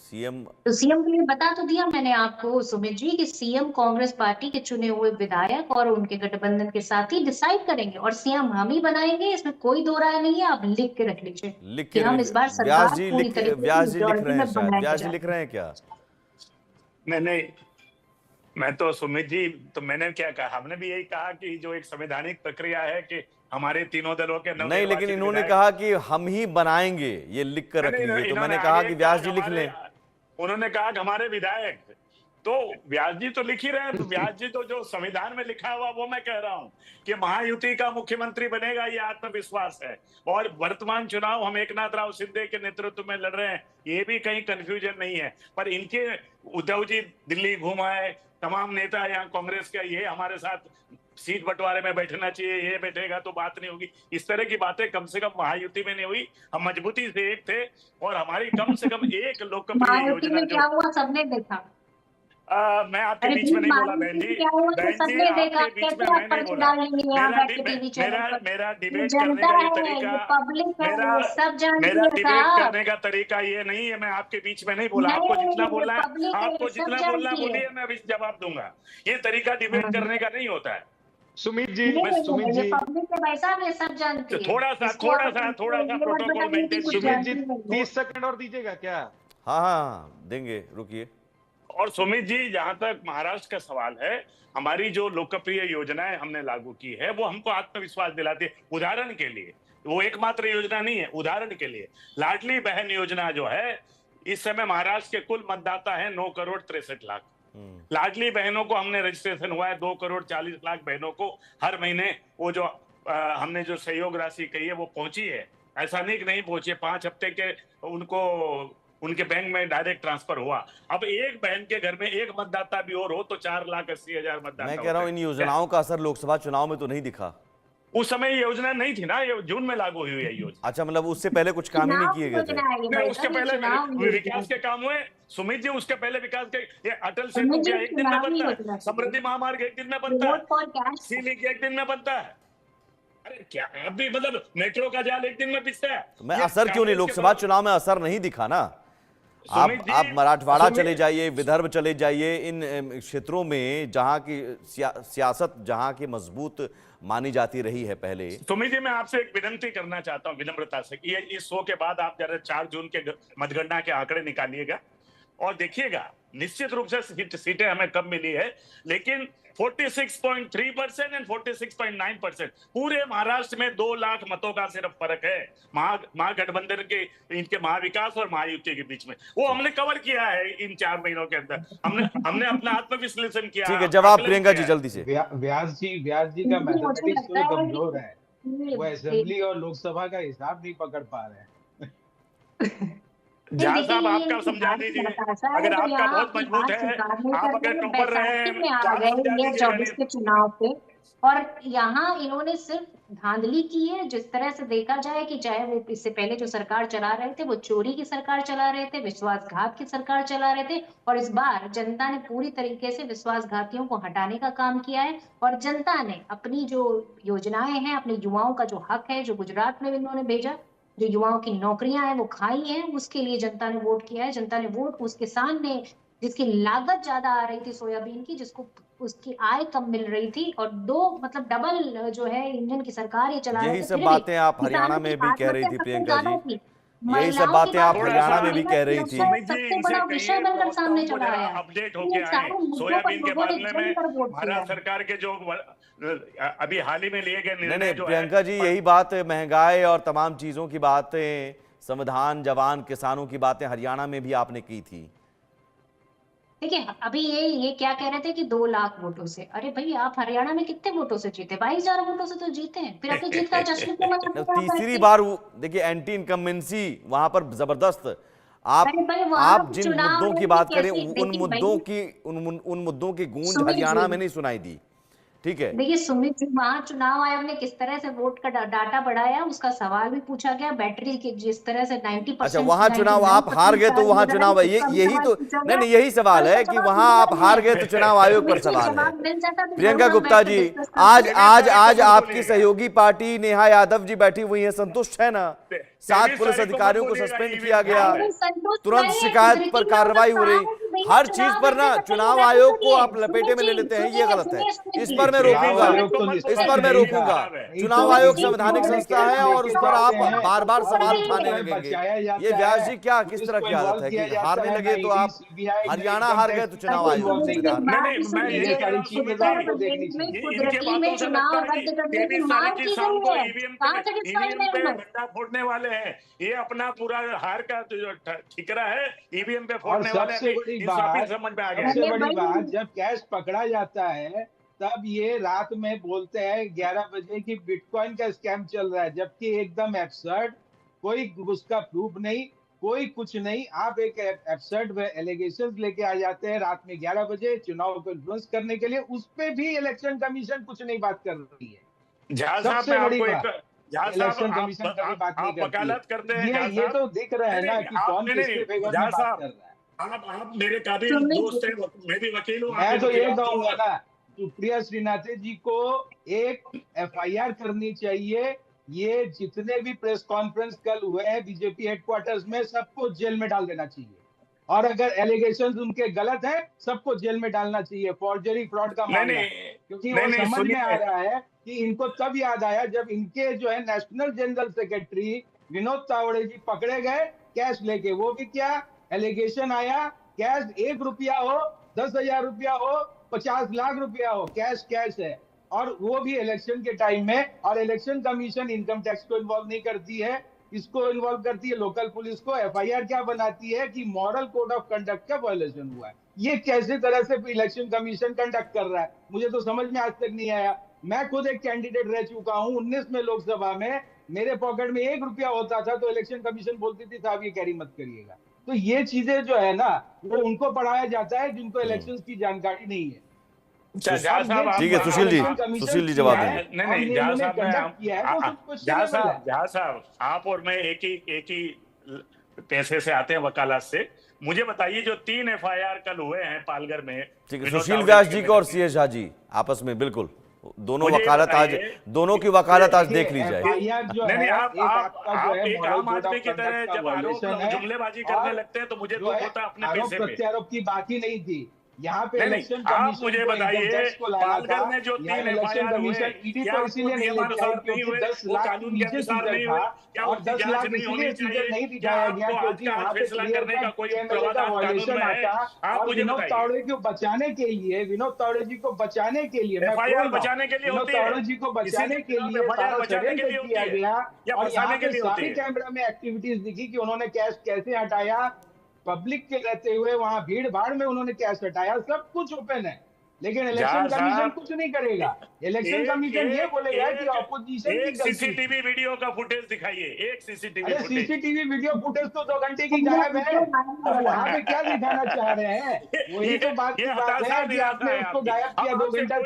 सीएम तो सीएम के लिए बता तो दिया मैंने आपको सुमित जी कि सीएम कांग्रेस पार्टी के चुने हुए विधायक और उनके गठबंधन के साथ ही डिसाइड करेंगे, और सीएम हम ही बनाएंगे, इसमें कोई दो राय नहीं है। आप लिख के रख लीजिए लिख कि के हम इस बार व्यास सरकार जी पूरी लिख तरीके से व्यास जी लिख majority रहे हैं, में शायद बनाने व्यास जी जा लिख रहे हैं क्या? नहीं, मैं तो सुमित जी, तो मैंने क्या कहा, हमने भी यही कहा कि जो एक संवैधानिक प्रक्रिया है कि हमारे तीनों दलों के नहीं, लेकिन इन्होंने कहा कि हम ही बनाएंगे, ये लिख कर रख लीजिए, तो मैंने कहा कि व्यास जी लिख लें। उन्होंने कहा कि हमारे विधायक, तो व्यास जी तो लिख ही रहे हैं। तो व्यास जी तो जो संविधान में लिखा हुआ वो मैं कह रहा हूँ कि महायुति का मुख्यमंत्री बनेगा, ये आत्मविश्वास है। और वर्तमान चुनाव हम एकनाथ राव शिंदे के नेतृत्व में लड़ रहे हैं, ये भी कहीं कंफ्यूजन नहीं है। पर इनके उद्धव जी दिल्ली घुमाए, तमाम नेता यहाँ कांग्रेस के, ये हमारे साथ सीट बंटवारे में बैठना चाहिए, ये बैठेगा तो बात नहीं होगी, इस तरह की बातें कम से कम महायुति में नहीं हुई। हम मजबूती से एक थे और हमारी कम से कम एक लोकप्रिय योजना जो क्या हुआ सबने देखा। मैं आपके बीच में नहीं बोला बहन जी, बहन जी आपके बीच में मैं नहीं बोला। मेरा डिबेट करने का ये तरीका, मेरा डिबेट करने का तरीका ये नहीं है। मैं आपके बीच में नहीं बोला, आपको जितना बोलना है, आपको जितना बोलना बोलिए, मैं अभी जवाब दूंगा। ये तरीका डिबेट करने का नहीं होता है। सुमित जी, सुमित जी सब जानते हैं। थोड़ा सा protocol maintain. Sumit ji 30 second और दीजिएगा क्या? हाँ देंगे, रुकिए। और सुमित जी, जहां तक महाराष्ट्र का सवाल है, हमारी जो लोकप्रिय योजनाएं हमने लागू की है वो हमको आत्मविश्वास दिलाती है। उदाहरण के लिए, वो एकमात्र योजना नहीं है, उदाहरण के लिए लाडली बहन योजना जो है, इस समय महाराष्ट्र के कुल मतदाता है 9,63,00,000। लाडली बहनों को हमने रजिस्ट्रेशन हुआ है 2,40,00,000 बहनों को हर महीने वो जो हमने जो सहयोग राशि कही है वो पहुंची है। ऐसा नहीं कि नहीं पहुंची है, 5 हफ्ते के उनको उनके बैंक में डायरेक्ट ट्रांसफर हुआ। अब एक बहन के घर में एक मतदाता भी और हो तो 4,80,000 मतदाता। मैं कह रहा हूँ इन योजनाओं का असर लोकसभा चुनाव में तो नहीं दिखा। उस समय ये योजना नहीं थी ना, ये जून में लागू हुई है योजना। अच्छा, मतलब उससे पहले कुछ काम ही नहीं किए गए थे? उसके पहले विकास के काम हुए सुमित जी, उसके पहले विकास के, ये अटल सेतु क्या एक दिन में बनता है, समृद्धि महामार्ग एक दिन में बनता है, सी लिंक एक दिन में बनता है। अरे क्या आप भी, मतलब मेट्रो का जाल एक दिन में बिकता है। तो मैं असर क्यों नहीं, लोकसभा चुनाव में असर नहीं दिखा ना। आप मराठवाड़ा चले जाइए, विदर्भ चले जाइए, इन क्षेत्रों में जहां की सियासत जहां की मजबूत मानी जाती रही है पहले। सुमित जी, मैं आपसे एक विनती करना चाहता हूं विनम्रता से, ये इस शो के बाद आप जरा 4 जून के मतगणना के आंकड़े निकालिएगा और देखिएगा निश्चित रूप से सीटें हमें कम मिली है, लेकिन 46.3% एंड 46.9% पूरे महाराष्ट्र में 2 लाख मतों का सिर्फ फर्क है महागठबंधन के, इनके महाविकास और महायुति के बीच में। वो हमने कवर किया है इन 4 महीनों के अंदर। हमने अपना आत्मविश्लेषण किया। ठीक है, जवाब प्रियंका जी जल्दी से। व्यास जी का मैथमेटिक्स तो कमजोर है, वो असेंबली और लोकसभा का हिसाब नहीं पकड़ पा रहे हैं। जहाँ साहब आपका समझा दीजिए, अगर आपका बहुत मजबूत है, आप अगर टॉपर रहे हैं 24 के चुनाव पे, और यहाँ इन्होंने सिर्फ धांधली की है। जिस तरह से देखा जाए कि चाहे वो इससे पहले जो सरकार चला रहे थे वो चोरी की सरकार चला रहे थे, विश्वासघात की सरकार चला रहे थे, और इस बार जनता ने पूरी तरीके से विश्वासघातियों को हटाने का काम किया है। और जनता ने अपनी जो योजनाएं हैं, अपने युवाओं का जो हक है, जो गुजरात में इन्होंने भेजा, जो युवाओं की नौकरियां हैं वो खाई हैं, उसके लिए जनता ने वोट किया है। जनता ने वोट उस किसान ने जिसकी लागत ज्यादा आ रही थी सोयाबीन की, जिसको उसकी आय कम मिल रही थी, और 2 मतलब डबल जो है इंजन की सरकार ये चला रही थी। यही सब बातें आप हरियाणा में भी कह रही थी प्रियंका जी, यही सब बातें आप हरियाणा में भी कह रही थी। सबसे बड़ा विषय बनकर सामने चला आया। अपडेट होके आए सोयाबीन के मामले में भारत सरकार के जो अभी हाल ही में लिए गए निर्णय। नहीं प्रियंका जी, यही बात, महंगाई और तमाम चीजों की बातें, संविधान, जवान, किसानों की बातें हरियाणा में भी आपने की थी। देखिए, अभी ये क्या कह रहे थे कि 2 लाख वोटों से। अरे भाई, आप हरियाणा में कितने वोटों से जीते? 22,000 वोटों से तो जीते हैं। फिर अपनी जीत का जश्न क्यों मनाते हैं? तीसरी बार देखिए, एंटी इनकम्बेंसी वहां पर जबरदस्त। आप जिन मुद्दों की बात करें, उन मुद्दों की गूंज हरियाणा में नहीं सुनाई दी। ठीक है। देखिए सुमित जी, वहाँ चुनाव आयोग ने किस तरह से वोट का डाटा बढ़ाया, उसका सवाल भी पूछा गया। बैटरी के जिस तरह से 90% अच्छा, वहां चुनाव आप हार गए तो वहां चुनाव है, यही तो नहीं, यही सवाल है कि वहां आप हार गए तो चुनाव आयोग पर सवाल है। प्रियंका गुप्ता जी, आज आपकी सहयोगी पार्टी नेहा यादव जी बैठी हुई है, संतुष्ट है ना? 7 पुलिस अधिकारियों को सस्पेंड किया गया, तुरंत शिकायत पर कार्रवाई हो रही, हर चीज पर ना चुनाव आयोग को आप लपेटे में ले लेते हैं, ये गलत है। इस पर मैं रोकूंगा, चुनाव आयोग संवैधानिक संस्था है और उस पर आप बार बार सवाल उठाने लगेंगे। ये व्यास जी क्या किस तरह की आदत है कि हारने लगे तो आप हरियाणा हार गए तो चुनाव आयोग फोड़ने वाले हैं, ये अपना पूरा हार का जो ठिकरा है ईवीएम पे और फोड़ने वाले सबसे बड़ी बात, समझ में आ सबसे बड़ी बात, जब कैश पकड़ा जाता है तब ये रात में बोलते हैं 11 बजे कि बिटकॉइन का स्कैम चल रहा है, जबकि एकदम एब्सर्ड, कोई उसका प्रूफ नहीं, कोई कुछ नहीं। आप एक एब्सर्ड एलिगेशंस लेके आ जाते हैं रात में 11 बजे चुनाव को इन्फ्लुएंस करने के लिए, उस पे भी इलेक्शन कमीशन कुछ नहीं बात कर रही है। सबसे बड़ी बात, इलेक्शन कमीशन कभी बात नहीं वकालत करते हैं। ये तो दिख रहा है ना कि कौन किसके फेवर में बात कर रहा है। आप मेरे काबिल दोस्त हैं, मैं भी वकील हूँ। मैं तो ये कहूंगा ना, सुप्रिया श्रीनाथ जी को एक एफआईआर करनी चाहिए। ये जितने भी प्रेस कॉन्फ्रेंस कल हुए हैं बीजेपी हेडक्वार्टर्स में, सबको जेल में डाल देना चाहिए। और अगर एलिगेशंस उनके गलत हैं, सबको जेल में डालना चाहिए। फॉर्जरी फ्रॉड का मामला है, क्योंकि वो समझ में आ रहा है कि इनको तब याद आया जब इनके जो है national general secretary Vinod Tawde ji पकड़े गए कैश लेके। वो भी क्या एलिगेशन आया, कैश 1 रुपया हो, 10,000 रुपया हो, 50 लाख रुपया हो, कैश कैश है। और वो भी इलेक्शन के टाइम में। और इलेक्शन कमीशन इनकम टैक्स को इन्वॉल्व नहीं करती है, इसको इन्वॉल्व करती है लोकल पुलिस को। एफआईआर क्या बनाती है कि मॉडल कोड ऑफ कंडक्ट का वायलेशन हुआ है। ये कैसे तरह से इलेक्शन कमीशन कंडक्ट कर रहा है, मुझे तो समझ में आज तक नहीं आया। मैं खुद एक कैंडिडेट रह चुका हूं 19 में लोकसभा में, मेरे पॉकेट में 1 रुपया होता था तो इलेक्शन कमीशन बोलती थी साहब ये कैरी मत करिएगा। तो ये चीजें जो है ना, वो उनको पढ़ाया जाता है जिनको इलेक्शंस की जानकारी नहीं है। ठीक है सुशील जी जवाब दें। नहीं जहाँ साहब आप और मैं एक ही पैसे से आते हैं वकालत से। मुझे बताइए जो 3 एफआईआर कल हुए हैं पालघर में। ठीक है, सुशील व्यास जी को और सीएस झा जी आपस में बिल्कुल दोनों वकालत आज, दोनों की वकालत आज देख ली जाए। नहीं आप एक आम आदमी की तरह जब आरोप जुमलेबाजी करने लगते हैं तो मुझे दुख होता है अपने पैसे पे। प्रत्यारोप की बात ही नहीं थी यहाँ पे। इलेक्शन आप मुझे बताइए पालघर में जो 3 एफआईआर हुए क्या इसीलिए नियमानुसार नहीं हुए, वो कानून के अनुसार नहीं हुए, क्या उसकी जांच नहीं होनी चाहिए, क्या आपको आज का फैसला करने का कोई प्रावधान कानून में है? आप मुझे विनोद तावड़े को बचाने के लिए, विनोद तावड़े जी को बचाने के लिए, एफआईआर बचाने के लिए विनोद होती है, तावड़े जी को बचाने के लिए बचाने के लिए किया गया। या और बचाने के लिए होती सारी है। कैमरा में एक्टिविटीज दिखी कि उन्होंने कैश कैसे हटाया, पब्लिक के रहते हुए वहां भीड़ भाड़ में उन्होंने कैश हटाया, सब कुछ ओपन है। लेकिन इलेक्शन कमीशन कुछ नहीं करेगा। इलेक्शन कमीशन ये बोलेगा कि ऑपोजिशन की गलती। सीसीटीवी वीडियो का फुटेज दिखाइए, एक सीसीटीवी वीडियो फुटेज तो 2 घंटे की गायब है, वहां पे क्या दिखाना चाह रहे हैं? वही तो बात की बात है कि आपने उसको गायब किया 2 घंटा,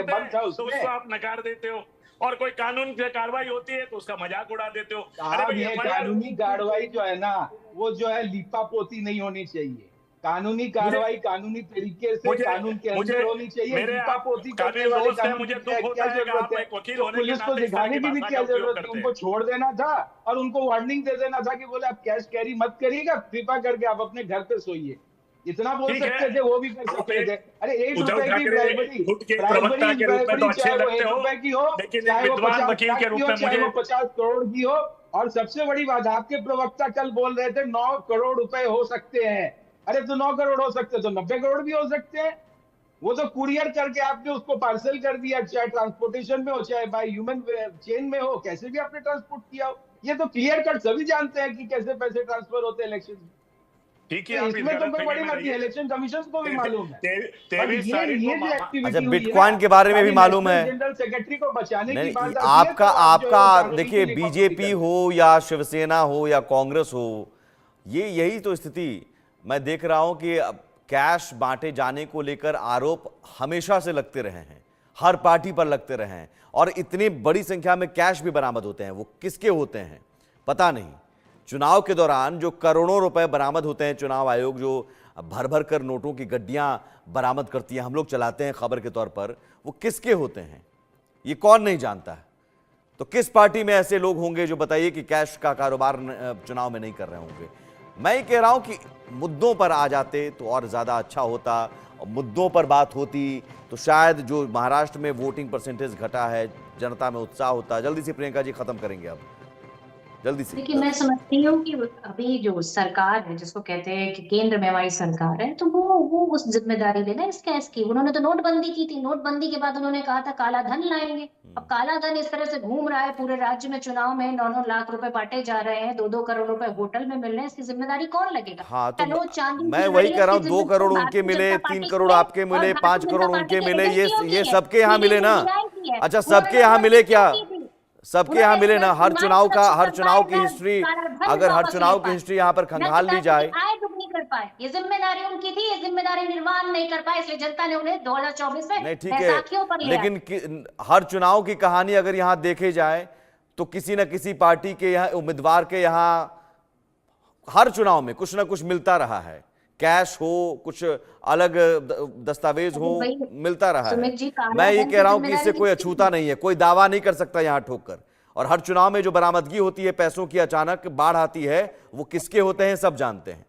बंद था उसमें, उसको आप नकार देते हो। और कोई कानून की कार्रवाई होती है तो उसका मजाक उड़ा देते हो। अरे ये कानूनी कार्रवाई जो है ना, वो जो है लिपापोती नहीं होनी चाहिए। कानूनी कार्रवाई कानूनी तरीके से कानून के अंदर होनी चाहिए। लिपापोती करने वाले कानून की क्या जरूरत है? तो पुलिस को दिखाने की भी क्या जरूरत है? उनको छोड़ देना था और उनको वार्निंग दे देना था कि बोले आप कैश कैरी मत करिएगा, कृपा करके आप अपने घर पे सोइए। इतना बोल सकते थे, वो भी कर सकते थे। अरे 1 रुपए की ब्राइबरी चाहे वो 1 रुपए की हो, चाहे वो 50 लाख की हो, चाहे वो 50 करोड़ की हो। और सबसे बड़ी बात, आपके प्रवक्ता कल बोल रहे थे 9 करोड़ रुपए हो सकते हैं। अरे तो 9 करोड़ हो सकते तो 90 करोड़ भी हो सकते हैं। वो तो कुरियर करके आपने उसको पार्सल कर दिया, चाहे ट्रांसपोर्टेशन में हो, चाहे बाय ह्यूमन चेन में हो, कैसे भी आपने ट्रांसपोर्ट किया हो। ये तो क्लियर कट सभी जानते हैं कि कैसे पैसे ट्रांसफर होते हैं इलेक्शन में। ठीक है, इसमें तो कोई बड़ी बात नहीं, इलेक्शन कमीशन को भी मालूम है। ये जो एक्टिविटी, अच्छा बिटकॉइन के बारे में भी मालूम है। जनरल सेक्रेटरी को बचाने की बात आपका देखिए बीजेपी हो या शिवसेना हो या कांग्रेस हो, ये यही तो स्थिति मैं देख रहा हूं कि कैश बांटे जाने को लेकर आरोप हमेशा से लगते रहे हैं हर पार्टी पर लगते रहे हैं और इतनी बड़ी संख्या में कैश भी बरामद होते हैं, वो किसके होते हैं पता नहीं। चुनाव के दौरान जो करोड़ों रुपए बरामद होते हैं, चुनाव आयोग जो भर भर कर नोटों की गड्डियां बरामद करती है, हम लोग चलाते हैं खबर के तौर पर, वो किसके होते हैं ये कौन नहीं जानता है। तो किस पार्टी में ऐसे लोग होंगे जो बताइए कि कैश का कारोबार चुनाव में नहीं कर रहे होंगे। मैं ये कह रहा हूं कि मुद्दों पर आ जाते तो और ज्यादा अच्छा होता, और मुद्दों पर बात होती तो शायद जो महाराष्ट्र में वोटिंग परसेंटेज घटा है, जनता में उत्साह होता। जल्दी से प्रियंका जी खत्म करेंगे अब जल्दी से। देखिए, मैं समझती हूँ कि अभी जो सरकार है, जिसको कहते हैं कि केंद्र में हमारी सरकार है, तो वो उस जिम्मेदारी लेना इस कैश की। उन्होंने तो नोटबंदी की थी, नोटबंदी के बाद उन्होंने कहा था काला धन लाएंगे। अब काला धन इस तरह से घूम रहा है पूरे राज्य में, चुनाव में 9-9 लाख रुपए बांटे जा रहे हैं, 2-2 करोड़ रुपए होटल में मिल रहे हैं, इसकी जिम्मेदारी कौन लगेगा? हाँ, तो मैं वही कह रहा हूँ, 2 करोड़ उनके मिले, 3 करोड़ आपके मिले, 5 करोड़ उनके मिले, ये सबके यहाँ मिले ना। अच्छा, सबके यहाँ मिले क्या? सबके यहाँ मिले ना। हर चुनाव की हिस्ट्री, अगर हर चुनाव की हिस्ट्री यहाँ पर खंगाल ली जाए, आय दुगनी कर पाए, ये जिम्मेदारी उनकी थी, ये जिम्मेदारी निर्वाह नहीं कर पाए, इसलिए जनता ने उन्हें 2024 में नहीं, ठीक है, लेकिन हर चुनाव की कहानी अगर यहाँ देखे जाए तो किसी न किसी पार्टी के यहाँ उम्मीदवार के यहाँ हर चुनाव में कुछ ना कुछ मिलता रहा है, कैश हो, कुछ अलग दस्तावेज हो, मिलता रहा है। मैं ये कह रहा हूं कि इससे कोई अछूता नहीं है, कोई दावा नहीं कर सकता यहां ठोककर। और हर चुनाव में जो बरामदगी होती है पैसों की, अचानक बाढ़ आती है, वो किसके होते हैं सब जानते हैं।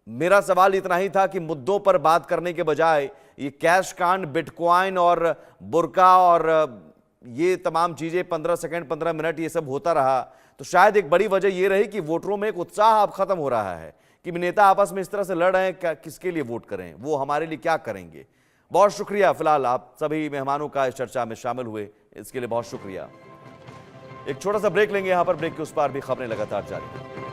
मेरा सवाल इतना ही था कि मुद्दों पर बात करने के बजाय ये कैश कांड, बिटकॉइन और बुर्का और ये तमाम चीजें 15 सेकंड 15 मिनट ये सब होता रहा, तो शायद एक बड़ी वजह ये रही कि वोटरों में एक उत्साह अब खत्म हो रहा है कि नेता आपस में इस तरह से लड़ रहे हैं, किसके लिए वोट करें, वो हमारे लिए क्या करेंगे। बहुत शुक्रिया, फिलहाल आप सभी मेहमानों का इस चर्चा में शामिल हुए, इसके लिए बहुत शुक्रिया। एक छोटा सा ब्रेक लेंगे, यहां पर ब्रेक के उस पार भी खबरें लगातार जारी हैं।